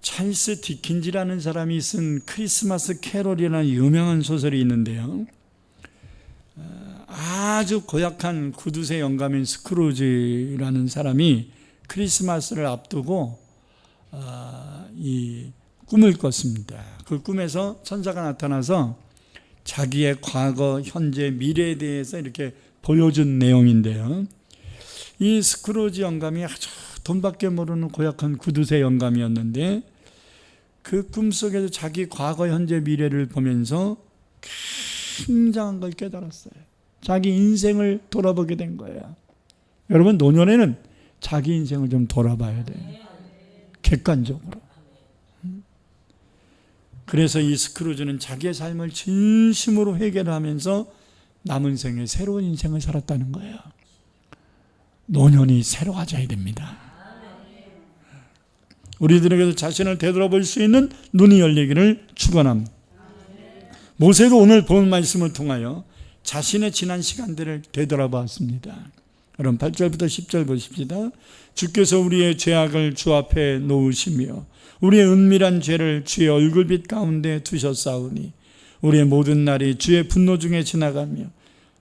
Speaker 1: 찰스 디킨즈라는 사람이 쓴 크리스마스 캐롤이라는 유명한 소설이 있는데요. 아주 고약한 구두쇠 영감인 스크루지라는 사람이 크리스마스를 앞두고 이 꿈을 꿨습니다. 그 꿈에서 천사가 나타나서 자기의 과거, 현재, 미래에 대해서 이렇게 보여준 내용인데요. 이 스크루지 영감이 아주 돈밖에 모르는 고약한 구두쇠 영감이었는데 그 꿈속에서 자기 과거, 현재, 미래를 보면서 굉장한 걸 깨달았어요. 자기 인생을 돌아보게 된 거예요. 여러분, 노년에는 자기 인생을 좀 돌아봐야 돼요. 객관적으로. 그래서 이 스크루즈는 자기의 삶을 진심으로 회개하면서 남은 생에 새로운 인생을 살았다는 거예요. 노년이 새로워져야 됩니다. 우리들에게도 자신을 되돌아볼 수 있는 눈이 열리기를 축원합니다. 모세도 오늘 본 말씀을 통하여 자신의 지난 시간들을 되돌아봤습니다. 여러분 8절부터 10절 보십시다. 주께서 우리의 죄악을 주 앞에 놓으시며 우리의 은밀한 죄를 주의 얼굴빛 가운데 두셨사오니 우리의 모든 날이 주의 분노 중에 지나가며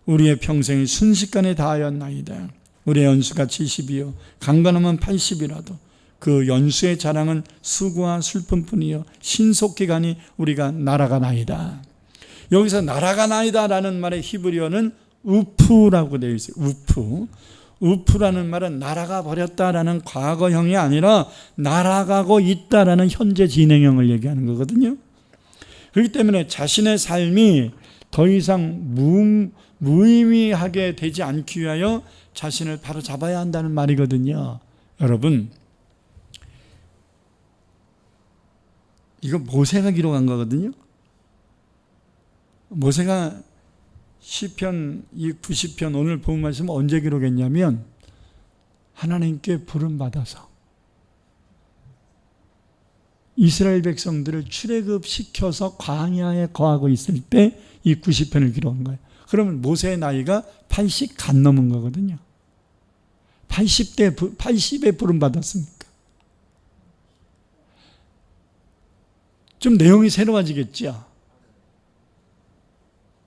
Speaker 1: 우리의 평생이 순식간에 다하였나이다. 우리의 연수가 70이요 강건하면 80이라도 그 연수의 자랑은 수고와 슬픔뿐이요 신속히 가니 우리가 날아가나이다. 여기서 날아가나이다 라는 말의 히브리어는 우프라고 되어 있어요. 우프라는 말은 날아가 버렸다라는 과거형이 아니라 날아가고 있다라는 현재 진행형을 얘기하는 거거든요. 그렇기 때문에 자신의 삶이 더 이상 무의미하게 되지 않기 위하여 자신을 바로 잡아야 한다는 말이거든요. 여러분, 이거 모세가 기록한 거거든요. 모세가 시편 이 90편 오늘 본 말씀은 언제 기록했냐면 하나님께 부름받아서 이스라엘 백성들을 출애굽시켜서 광야에 거하고 있을 때 이 90편을 기록한 거예요. 그러면 모세의 나이가 80 간 넘은 거거든요. 80에 부름받았으니까. 좀 내용이 새로워지겠죠.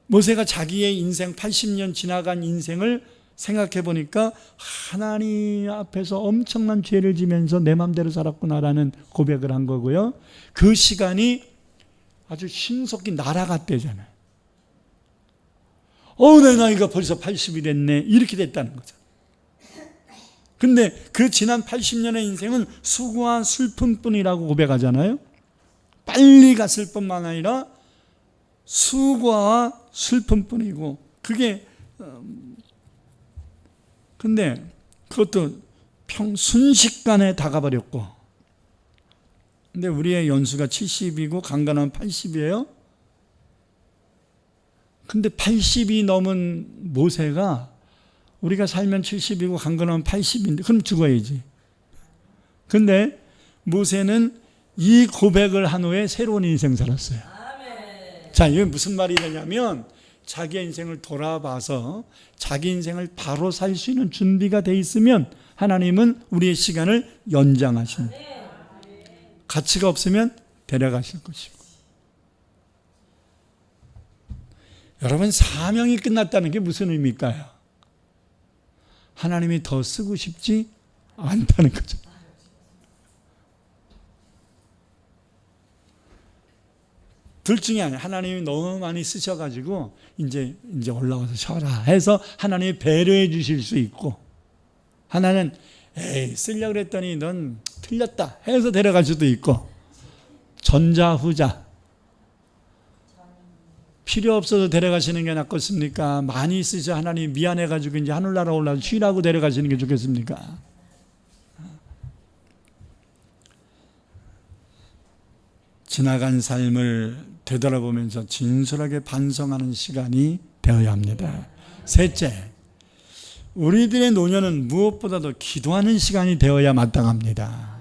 Speaker 1: 모세가 자기의 인생 80년 지나간 인생을 생각해 보니까 하나님 앞에서 엄청난 죄를 지면서 내 맘대로 살았구나라는 고백을 한 거고요. 그 시간이 아주 신속히 날아갔대잖아요. 내 나이가 벌써 80이 됐네 이렇게 됐다는 거죠. 근데 그 지난 80년의 인생은 수고와 슬픔뿐이라고 고백하잖아요. 빨리 갔을 뿐만 아니라 수고와 슬픔뿐이고 그게 근데 그것도 순식간에 다가버렸고 근데 우리의 연수가 70이고 강건하면 80이에요. 근데 80이 넘은 모세가 우리가 살면 70이고 강건하면 80인데 그럼 죽어야지. 근데 모세는 이 고백을 한 후에 새로운 인생 살았어요. 자, 이게 무슨 말이 되냐면 자기의 인생을 돌아봐서 자기 인생을 바로 살 수 있는 준비가 돼 있으면 하나님은 우리의 시간을 연장하십니다. 가치가 없으면 데려가실 것이고. 여러분, 사명이 끝났다는 게 무슨 의미일까요? 하나님이 더 쓰고 싶지 않다는 거죠. 둘 중에 아니에요. 하나님이 너무 많이 쓰셔가지고 이제 올라와서 쉬어라 해서 하나님이 배려해 주실 수 있고, 하나는 쓰려고 그랬더니 넌 틀렸다 해서 데려갈 수도 있고, 전자 후자. 필요 없어서 데려가시는 게 낫겠습니까? 많이 쓰셔 하나님 미안해가지고 이제 하늘나라 올라서 쉬라고 데려가시는 게 좋겠습니까? 지나간 삶을 되돌아보면서 진솔하게 반성하는 시간이 되어야 합니다. 셋째, 우리들의 노년은 무엇보다도 기도하는 시간이 되어야 마땅합니다.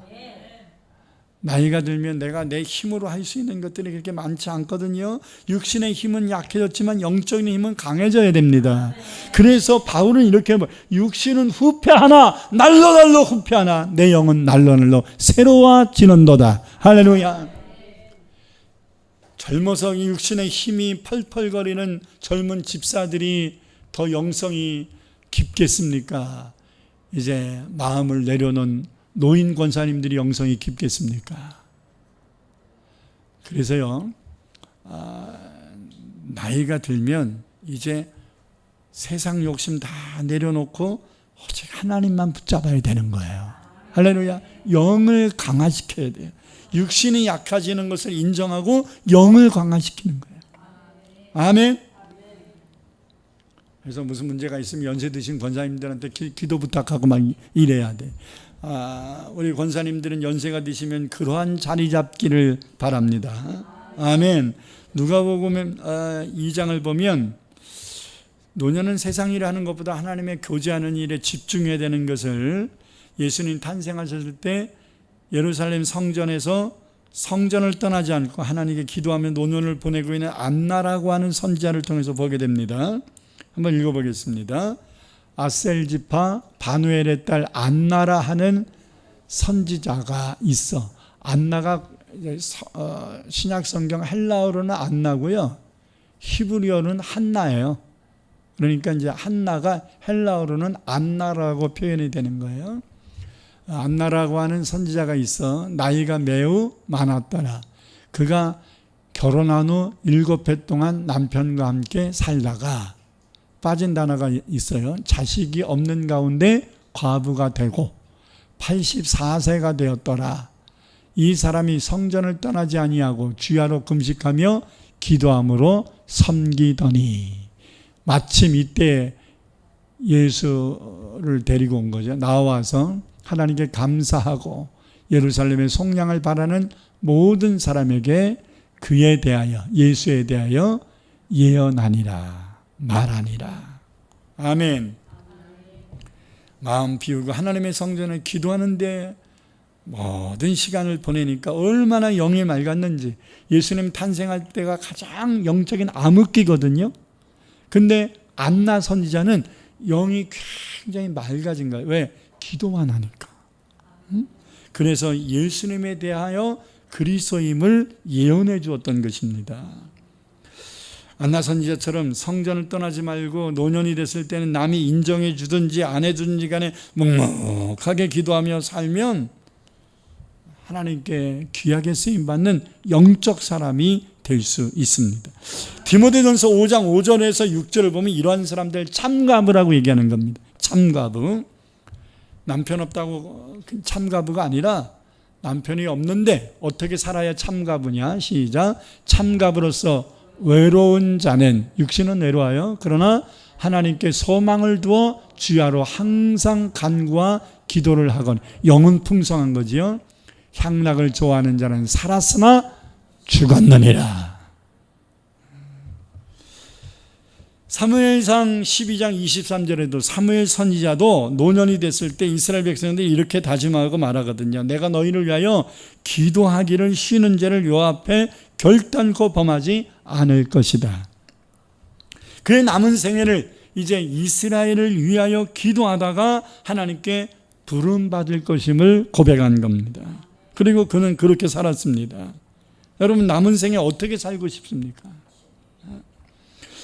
Speaker 1: 나이가 들면 내가 내 힘으로 할 수 있는 것들이 그렇게 많지 않거든요. 육신의 힘은 약해졌지만 영적인 힘은 강해져야 됩니다. 그래서 바울은 이렇게 육신은 후패하나 날로 후패하나 내 영은 날로 새로워지는도다. 할렐루야. 젊어서 이 육신의 힘이 펄펄거리는 젊은 집사들이 더 영성이 깊겠습니까? 이제 마음을 내려놓은 노인 권사님들이 영성이 깊겠습니까? 그래서요, 나이가 들면 이제 세상 욕심 다 내려놓고 오직 하나님만 붙잡아야 되는 거예요. 할렐루야. 영을 강화시켜야 돼요. 육신이 약해지는 것을 인정하고 영을 강화시키는 거예요. 아멘. 그래서 무슨 문제가 있으면 연세 드신 권사님들한테 기도 부탁하고 막 이래야 돼. 우리 권사님들은 연세가 드시면 그러한 자리 잡기를 바랍니다. 아멘. 누가복음 2장을 보면 노년은 세상 일을 하는 것보다 하나님의 교제하는 일에 집중해야 되는 것을 예수님 탄생하셨을 때 예루살렘 성전에서 성전을 떠나지 않고 하나님께 기도하며 노년을 보내고 있는 안나라고 하는 선지자를 통해서 보게 됩니다. 한번 읽어보겠습니다. 아셀지파 바누엘의 딸 안나라 하는 선지자가 있어. 안나가 신약 성경 헬라어로는 안나고요, 히브리어는 한나예요. 그러니까 이제 한나가 헬라어로는 안나라고 표현이 되는 거예요. 안나라고 하는 선지자가 있어. 나이가 매우 많았더라. 그가 결혼한 후 7해 동안 남편과 함께 살다가 빠진 단어가 있어요. 자식이 없는 가운데 과부가 되고 84세가 되었더라. 이 사람이 성전을 떠나지 아니하고 주야로 금식하며 기도함으로 섬기더니, 마침 이때 예수를 데리고 온 거죠. 나와서 하나님께 감사하고 예루살렘의 속량을 바라는 모든 사람에게 그에 대하여, 예수에 대하여 예언하니라, 말하니라. 아멘. 마음 비우고 하나님의 성전에 기도하는데 모든 시간을 보내니까 얼마나 영이 맑았는지. 예수님 탄생할 때가 가장 영적인 암흑기거든요. 근데 안나 선지자는 영이 굉장히 맑아진 거예요. 왜? 기도만 하니까. 그래서 예수님에 대하여 그리스도임을 예언해 주었던 것입니다. 안나 선지자처럼 성전을 떠나지 말고 노년이 됐을 때는 남이 인정해 주든지 안 해주든지 간에 묵묵하게 기도하며 살면 하나님께 귀하게 쓰임받는 영적 사람이 될 수 있습니다. 디모데전서 5장 5절에서 6절을 보면 이러한 사람들 참가부라고 얘기하는 겁니다. 참가부. 남편 없다고 참가부가 아니라 남편이 없는데 어떻게 살아야 참가부냐. 시작. 참가부로서 외로운 자는, 육신은 외로워요. 그러나 하나님께 소망을 두어 주야로 항상 간구와 기도를 하거니, 영은 풍성한 거지요. 향락을 좋아하는 자는 살았으나 죽었느니라. 사무엘상 12장 23절에도 사무엘 선지자도 노년이 됐을 때 이스라엘 백성들이 이렇게 다짐하고 말하거든요. 내가 너희를 위하여 기도하기를 쉬는 죄를 요 앞에 결단코 범하지 않을 것이다. 그의 남은 생애를 이제 이스라엘을 위하여 기도하다가 하나님께 부름받을 것임을 고백한 겁니다. 그리고 그는 그렇게 살았습니다. 여러분, 남은 생에 어떻게 살고 싶습니까?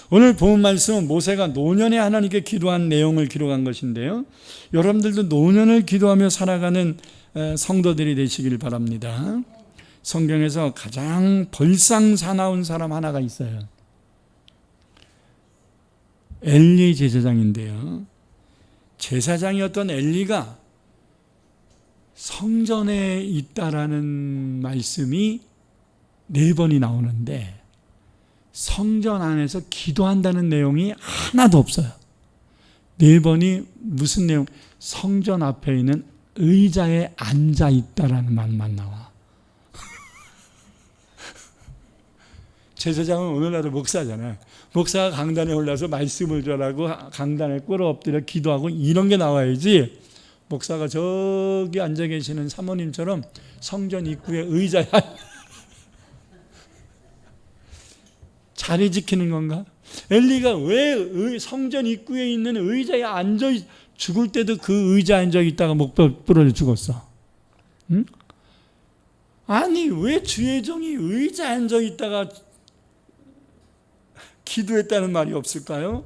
Speaker 1: 오늘 본 말씀은 모세가 노년에 하나님께 기도한 내용을 기록한 것인데요, 여러분들도 노년을 기도하며 살아가는 성도들이 되시길 바랍니다. 성경에서 가장 벌상사나운 사람 하나가 있어요. 엘리 제사장인데요, 제사장이었던 엘리가 성전에 있다라는 말씀이 4번이 나오는데 성전 안에서 기도한다는 내용이 하나도 없어요. 4번이 무슨 내용? 성전 앞에 있는 의자에 앉아 있다라는 말만 나와. 제사장은 오늘날도 목사잖아요. 목사가 강단에 올라서 말씀을 전하고 강단에 꿇어 엎드려 기도하고 이런 게 나와야지, 목사가 저기 앉아 계시는 사모님처럼 성전 입구에 의자에 자리 지키는 건가? 엘리가 왜 성전 입구에 있는 의자에 앉아, 죽을 때도 그 의자에 앉아 있다가 목 부러져 죽었어? 응? 아니, 왜 주의 종이 의자에 앉아 있다가 기도했다는 말이 없을까요?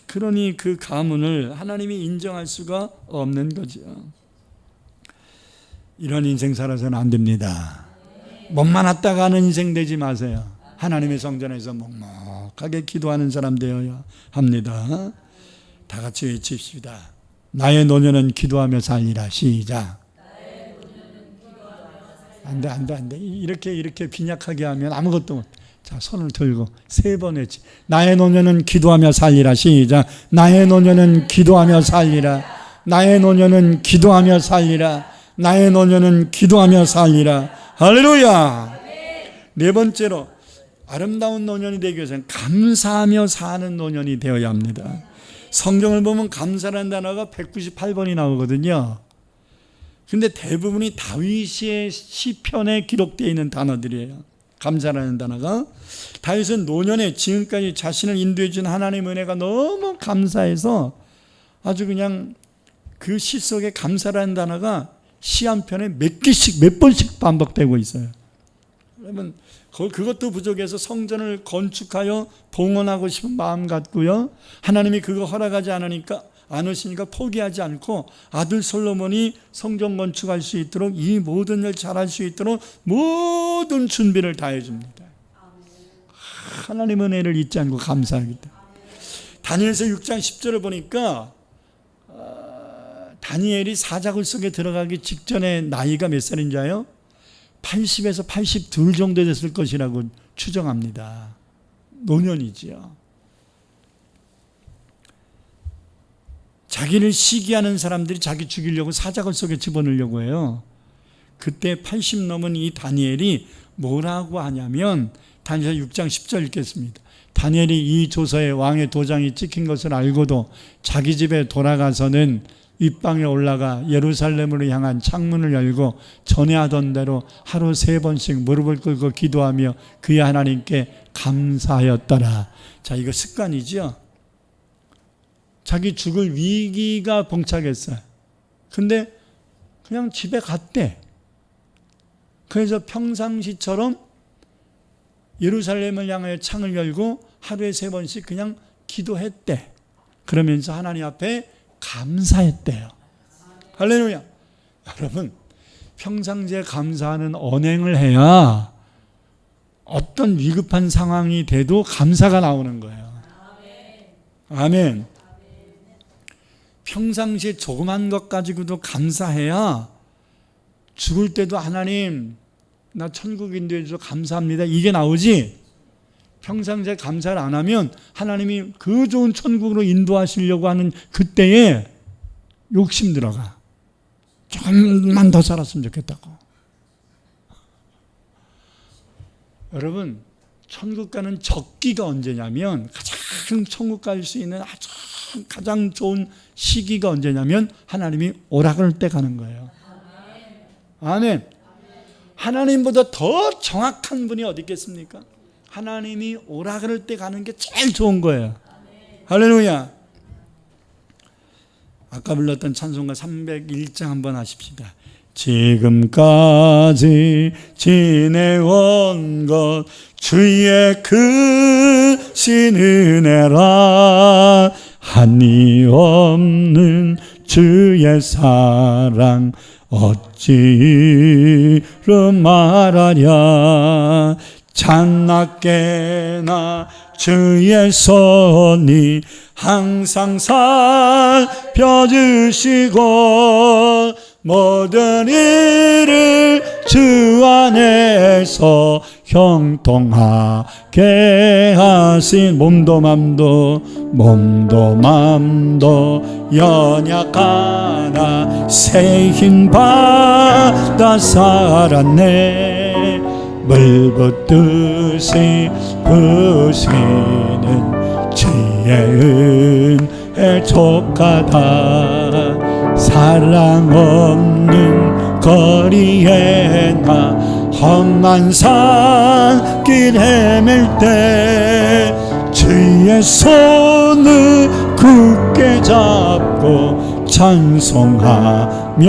Speaker 1: 그러니 그 가문을 하나님이 인정할 수가 없는 거죠. 이런 인생 살아서는 안 됩니다. 몸만 왔다 가는 인생 되지 마세요. 하나님의 성전에서 묵묵하게 기도하는 사람 되어야 합니다. 다 같이 외칩시다. 나의 노년은 기도하며 살리라. 시작. 안 돼. 이렇게 빈약하게 하면 아무것도 못. 자, 손을 들고 3번 외치. 나의 노년은 기도하며 살리라. 시작. 나의 노년은 기도하며 살리라. 나의 노년은 기도하며 살리라. 나의 노년은 기도하며 살리라. 할렐루야. 네 번째로 아름다운 노년이 되기 위해서는 감사하며 사는 노년이 되어야 합니다. 성경을 보면 감사라는 단어가 198번이 나오거든요. 근데 대부분이 다윗의 시편에 기록되어 있는 단어들이에요. 감사라는 단어가. 다윗은 노년에 지금까지 자신을 인도해 준 하나님의 은혜가 너무 감사해서 아주 그냥 그 시 속에 감사라는 단어가 시 한 편에 몇 개씩 몇 번씩 반복되고 있어요. 그러면 그것도 부족해서 성전을 건축하여 봉헌하고 싶은 마음 같고요. 하나님이 그거 허락하지 않으시니까 포기하지 않고 아들 솔로몬이 성전 건축할 수 있도록 이 모든 일 잘할 수 있도록 모든 준비를 다 해줍니다. 하나님의 은혜를 잊지 않고 감사하기 때문에. 다니엘서 6장 10절을 보니까 다니엘이 사자굴 속에 들어가기 직전에 나이가 몇 살인지 아요? 80에서 82 정도 됐을 것이라고 추정합니다. 노년이지요. 자기를 시기하는 사람들이 자기 죽이려고 사자굴 속에 집어넣으려고 해요. 그때 80 넘은 이 다니엘이 뭐라고 하냐면 다니엘 6장 10절 읽겠습니다. 다니엘이 이 조서에 왕의 도장이 찍힌 것을 알고도 자기 집에 돌아가서는 윗방에 올라가 예루살렘으로 향한 창문을 열고 전에 하던 대로 하루 3번씩 무릎을 꿇고 기도하며 그의 하나님께 감사하였더라. 자, 이거 습관이죠. 자기 죽을 위기가 봉착했어요. 근데 그냥 집에 갔대. 그래서 평상시처럼 예루살렘을 향하여 창을 열고 하루에 3번씩 그냥 기도했대. 그러면서 하나님 앞에 감사했대요. 할렐루야. 여러분, 평상시에 감사하는 언행을 해야 어떤 위급한 상황이 돼도 감사가 나오는 거예요. 아멘. 평상시에 조그만 것 가지고도 감사해야 죽을 때도 하나님 나 천국 인도해 주셔서 감사합니다 이게 나오지. 평상시에 감사를 안 하면 하나님이 그 좋은 천국으로 인도하시려고 하는 그때에 욕심 들어가. 조금만 더 살았으면 좋겠다고. 여러분, 천국 가는 적기가 언제냐면 가장 천국 갈 수 있는 아주 가장 좋은 시기가 언제냐면 하나님이 오라그럴 때 가는 거예요. 아멘. 하나님보다 더 정확한 분이 어디 있겠습니까? 하나님이 오라그럴 때 가는 게 제일 좋은 거예요. 할렐루야. 아까 불렀던 찬송가 301장 한번 하십시다. 지금까지 지내온 것 주의 크신 은혜라 한이 없는 주의 사랑 어찌로 말하랴. 찬낮게나 주의 손이 항상 살펴주시고 모든 일을 주 안에서 형통하게 하신 몸도 맘도 연약하나 새 힘 받아 살았네. 물붓듯이 부시는 주의 은혜 족하다. 사랑 없는 거리에 나 험한 산길 헤맬 때 주의 손을 굳게 잡고 찬송하며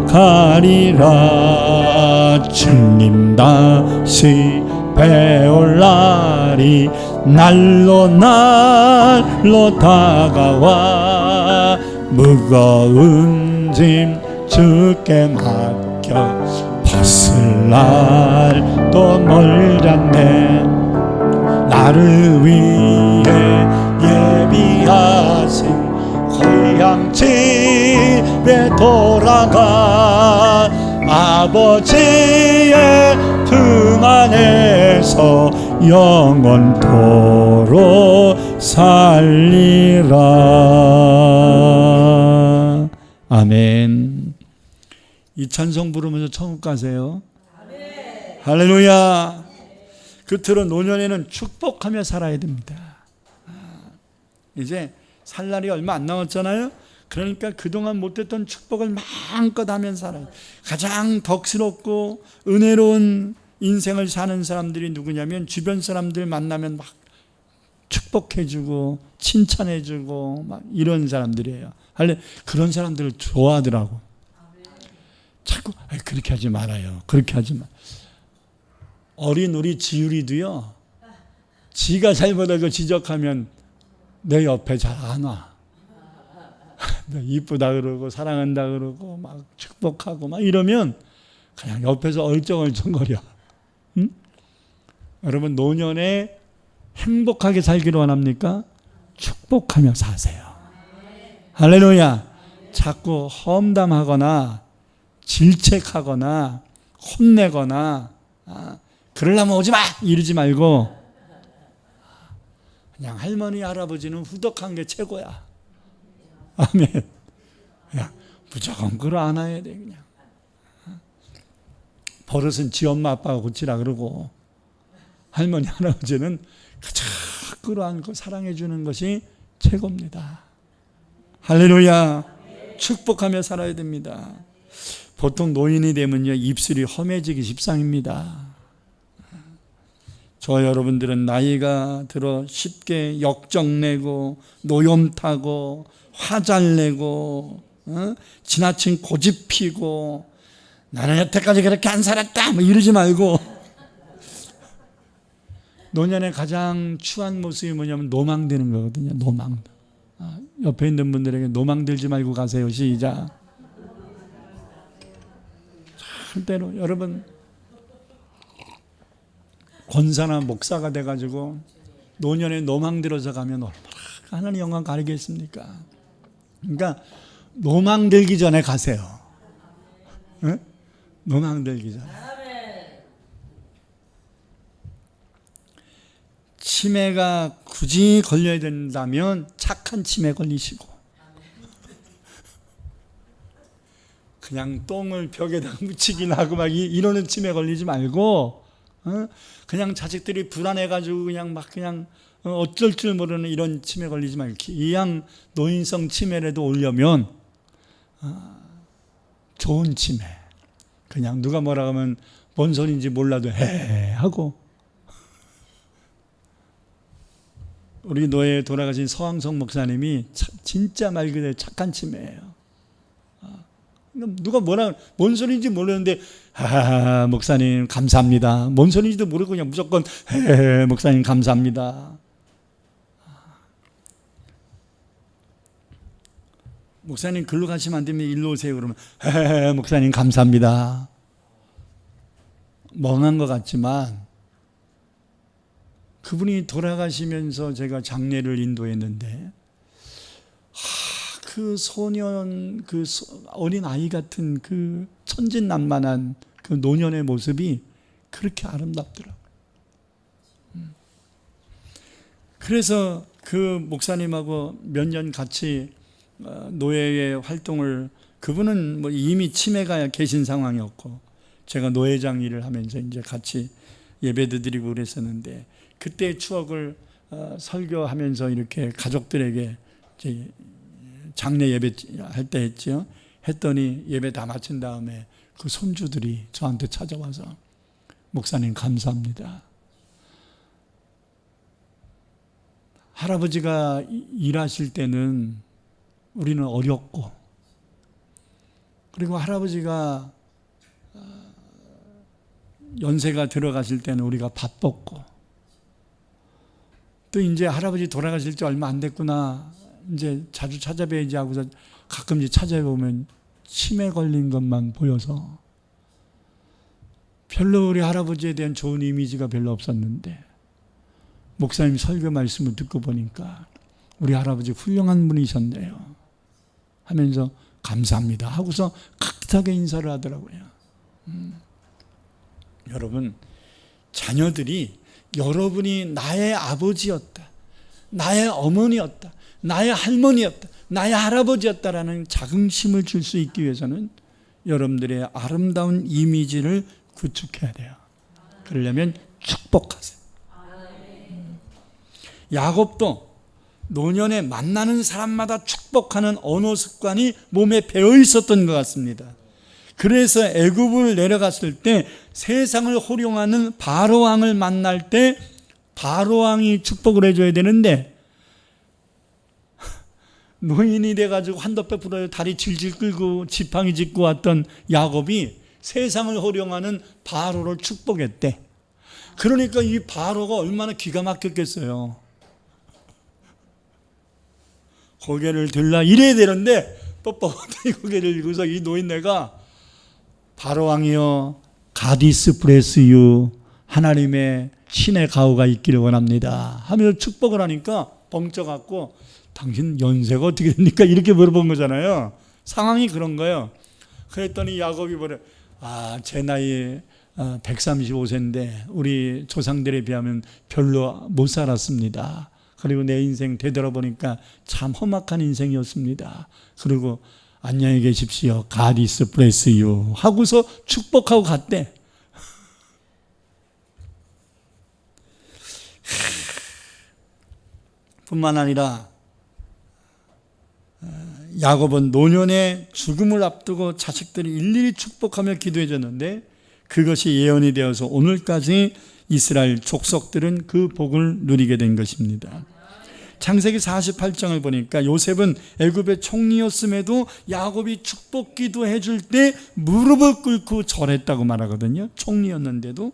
Speaker 1: 가리라. 주님 다시 배울 날이 날로 다가와 무거운 짐 주께 맡겨 벗을 날도 멀잖네. 나를 위해 예비하신 고향 집에 돌아가 아버지의 품 안에서 영원토록 살리라. 아멘. 이 찬송 부르면서 천국 가세요. 아멘. 할렐루야. 끝으로 노년에는 축복하며 살아야 됩니다. 이제 살 날이 얼마 안 남았잖아요. 그러니까 그동안 못했던 축복을 마음껏 하면서 살아요. 가장 덕스럽고 은혜로운 인생을 사는 사람들이 누구냐면 주변 사람들 만나면 막 축복해주고 칭찬해주고 막 이런 사람들이에요. 그런 사람들을 좋아하더라고. 자꾸 그렇게 하지 말아요. 그렇게 하지 마. 어린 우리 지율이도요. 지가 잘못하고 지적하면 내 옆에 잘 안 와. 이쁘다 그러고 사랑한다 그러고 막 축복하고 막 이러면 그냥 옆에서 얼쩡얼쩡거려. 응? 여러분 노년에 행복하게 살기로 원합니까? 축복하며 사세요. 할렐루야. 자꾸 험담하거나 질책하거나 혼내거나 그러려면 오지 마 이러지 말고 그냥 할머니 할아버지는 후덕한 게 최고야. 아멘. 야, 무조건 끌어 안아야 돼 그냥. 버릇은 지 엄마 아빠가 고치라 그러고 할머니 할아버지는 가장 끌어안고 사랑해 주는 것이 최고입니다. 할렐루야. 축복하며 살아야 됩니다. 보통 노인이 되면요 입술이 험해지기 십상입니다. 저 여러분들은 나이가 들어 쉽게 역정내고 노염타고 화잘내고 지나친 고집 피고 나는 여태까지 그렇게 안 살았다 뭐 이러지 말고 노년의 가장 추한 모습이 뭐냐면 노망되는 거거든요. 노망. 옆에 있는 분들에게 노망들지 말고 가세요. 시작. 절대로 여러분 권사나 목사가 돼가지고 노년에 노망들어서 가면 얼마나 하나님 영광 가리겠습니까? 그러니까 노망들기 전에 가세요. 네? 노망들기 전에. 치매가 굳이 걸려야 된다면 착한 치매 걸리시고 그냥 똥을 벽에다 묻히긴 하고 막 이러는 치매 걸리지 말고 그냥 자식들이 불안해가지고 그냥 막 그냥 어쩔 줄 모르는 이런 치매 걸리지 말고 이양 노인성 치매라도 오려면 좋은 치매 그냥 누가 뭐라 하면 뭔 소리인지 몰라도 해 하고 우리 노예에 돌아가신 서황석 목사님이 진짜 말 그대로 착한 치매예요. 누가 뭐라 뭔 소리인지 모르는데 목사님 감사합니다. 뭔 소리인지도 모르고 그냥 무조건 목사님 감사합니다. 목사님 글로 가시면 안 되면 일로 오세요. 그러면 목사님 감사합니다. 멍한 것 같지만 그분이 돌아가시면서 제가 장례를 인도했는데 그 소년, 그 어린 아이 같은 그 천진난만한 그 노년의 모습이 그렇게 아름답더라고요. 그래서 그 목사님하고 몇 년 같이 노예의 활동을 그분은 뭐 이미 치매가 계신 상황이었고 제가 노회장 일을 하면서 이제 같이 예배도 드리고 그랬었는데 그때의 추억을 설교하면서 이렇게 가족들에게 이제 장례 예배 할 때 했죠. 했더니 예배 다 마친 다음에 그 손주들이 저한테 찾아와서 목사님 감사합니다. 할아버지가 일하실 때는 우리는 어렸고 그리고 할아버지가 연세가 들어가실 때는 우리가 바빴고 또 이제 할아버지 돌아가실 지 얼마 안 됐구나 이제 자주 찾아뵈야지 하고서 가끔 이제 찾아보면 치매 걸린 것만 보여서 별로 우리 할아버지에 대한 좋은 이미지가 별로 없었는데 목사님 설교 말씀을 듣고 보니까 우리 할아버지 훌륭한 분이셨네요 하면서 감사합니다 하고서 깍하게 인사를 하더라고요. 여러분 자녀들이 여러분이 나의 아버지였다 나의 어머니였다 나의 할머니였다 나의 할아버지였다라는 자긍심을 줄 수 있기 위해서는 여러분들의 아름다운 이미지를 구축해야 돼요. 그러려면 축복하세요. 야곱도 노년에 만나는 사람마다 축복하는 언어 습관이 몸에 배어 있었던 것 같습니다. 그래서 애굽을 내려갔을 때 세상을 호령하는 바로 왕을 만날 때 바로 왕이 축복을 해줘야 되는데 노인이 돼가지고 한덮에 불어요 다리 질질 끌고 지팡이 짚고 왔던 야곱이 세상을 호령하는 바로를 축복했대. 그러니까 이 바로가 얼마나 기가 막혔겠어요. 고개를 들라 이래야 되는데 뻣뻣하게 고개를 들고서 이 노인네가 바로왕이여 가디스 브레스유 하나님의 신의 가호가 있기를 원합니다 하면서 축복을 하니까 벙쪄갖고 당신 연세가 어떻게 됩니까? 이렇게 물어본 거잖아요. 상황이 그런 거예요. 그랬더니 야곱이 뭐래? 제 나이 135세인데 우리 조상들에 비하면 별로 못 살았습니다. 그리고 내 인생 되돌아보니까 참 험악한 인생이었습니다. 그리고 안녕히 계십시오. God is bless you 하고서 축복하고 갔대. 뿐만 아니라 야곱은 노년의 죽음을 앞두고 자식들이 일일이 축복하며 기도해 줬는데 그것이 예언이 되어서 오늘까지 이스라엘 족속들은 그 복을 누리게 된 것입니다. 창세기 48장을 보니까 요셉은 애굽의 총리였음에도 야곱이 축복 기도해 줄 때 무릎을 꿇고 절했다고 말하거든요. 총리였는데도.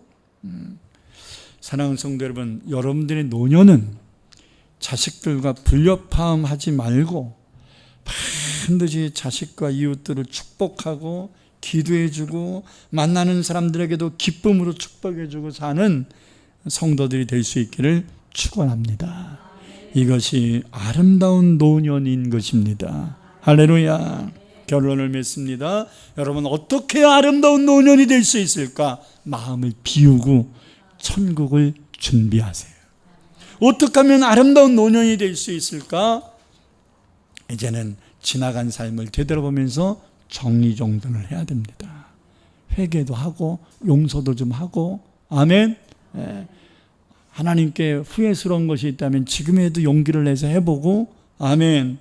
Speaker 1: 사랑하는 성도 여러분, 여러분들의 노년은 자식들과 불협화음하지 말고 반드시 자식과 이웃들을 축복하고 기도해주고 만나는 사람들에게도 기쁨으로 축복해주고 사는 성도들이 될 수 있기를 축원합니다. 이것이 아름다운 노년인 것입니다. 할렐루야. 결론을 맺습니다. 여러분, 어떻게 해야 아름다운 노년이 될 수 있을까? 마음을 비우고 천국을 준비하세요. 어떻게 하면 아름다운 노년이 될 수 있을까? 이제는 지나간 삶을 되돌아보면서 정리정돈을 해야 됩니다. 회개도 하고 용서도 좀 하고, 아멘. 하나님께 후회스러운 것이 있다면 지금에도 용기를 내서 해보고, 아멘.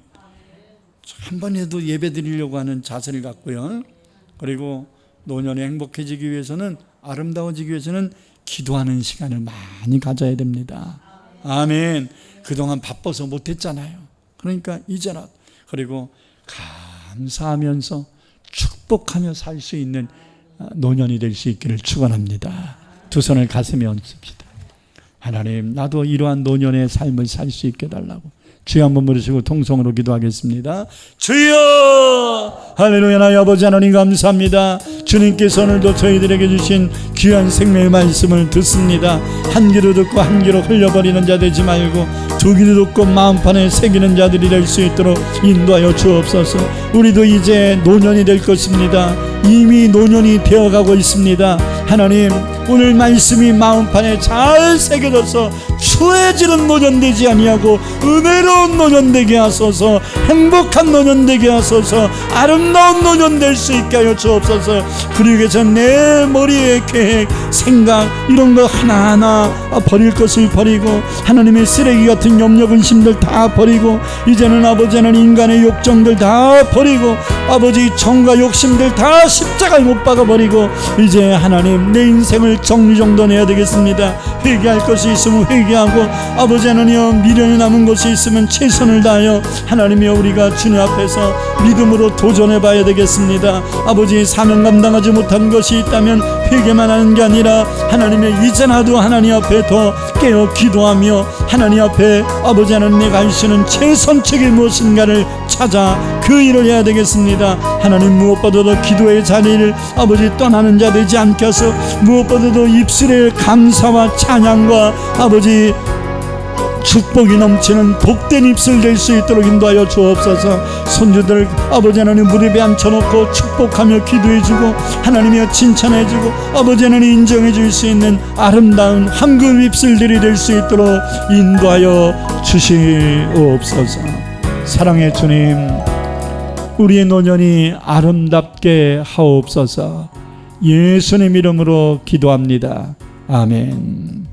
Speaker 1: 한 번에도 예배 드리려고 하는 자세를 갖고요. 그리고 노년에 행복해지기 위해서는, 아름다워지기 위해서는 기도하는 시간을 많이 가져야 됩니다. 아멘. 그동안 바빠서 못했잖아요. 그러니까 이제라도. 그리고 감사하면서 축복하며 살 수 있는 노년이 될 수 있기를 축원합니다. 두 손을 가슴에 얹읍시다. 하나님, 나도 이러한 노년의 삶을 살 수 있게 해달라고 주여 한번 부르시고 통성으로 기도하겠습니다. 주여! 할렐루야. 나의 아버지 하나님 감사합니다. 주님께서 오늘도 저희들에게 주신 귀한 생명의 말씀을 듣습니다. 한 귀로 듣고 한 귀로 흘려버리는 자 되지 말고 두 귀로 듣고 마음판에 새기는 자들이 될 수 있도록 인도하여 주옵소서. 우리도 이제 노년이 될 것입니다. 이미 노년이 되어가고 있습니다. 하나님, 오늘 말씀이 마음판에 잘 새겨져서 추해지는 노년 되지 아니하고 은혜로운 노년 되게 하소서. 행복한 노년 되게 하소서. 아름다운 노년 될 수 있게 하여 주옵소서. 그러기 위해서 내 머리의 계획, 생각 이런 거 하나하나 버릴 것을 버리고 하나님의 쓰레기 같은 염려 근심들 다 버리고 이제는 아버지 하나님 인간의 욕정들 다 버리고 아버지 정과 욕심들 다 십자가에 못 박아버리고 이제 하나님 내 인생을 정리정돈해야 되겠습니다. 회개할 것이 있으면 회개하고 아버지 하나님 미련이 남은 것이 있으면 최선을 다하여 하나님이여 우리가 주님 앞에서 믿음으로 도전해봐야 되겠습니다. 아버지 사명 감당하지 못한 것이 있다면 회개만 하는 게 아니라 하나님의 이제나도 하나님 앞에 더 깨어 기도하며 하나님 앞에 아버지 하나님 내가 할 수 있는 최선책이 무엇인가를 찾아 그 일을 해야 되겠습니다. 하나님 무엇보다도 기도의 자리를 아버지 떠나는 자 되지 않게 하소. 무엇보다도 입술에 감사와 찬양과 아버지 축복이 넘치는 복된 입술 될 수 있도록 인도하여 주옵소서. 손주들 아버지 하나님 무릎에 앉혀놓고 축복하며 기도해주고 하나님이여 칭찬해주고 아버지 하나님 인정해줄 수 있는 아름다운 황금 입술들이 될 수 있도록 인도하여 주시옵소서. 사랑의 주님, 우리의 노년이 아름답게 하옵소서. 예수님 이름으로 기도합니다. 아멘.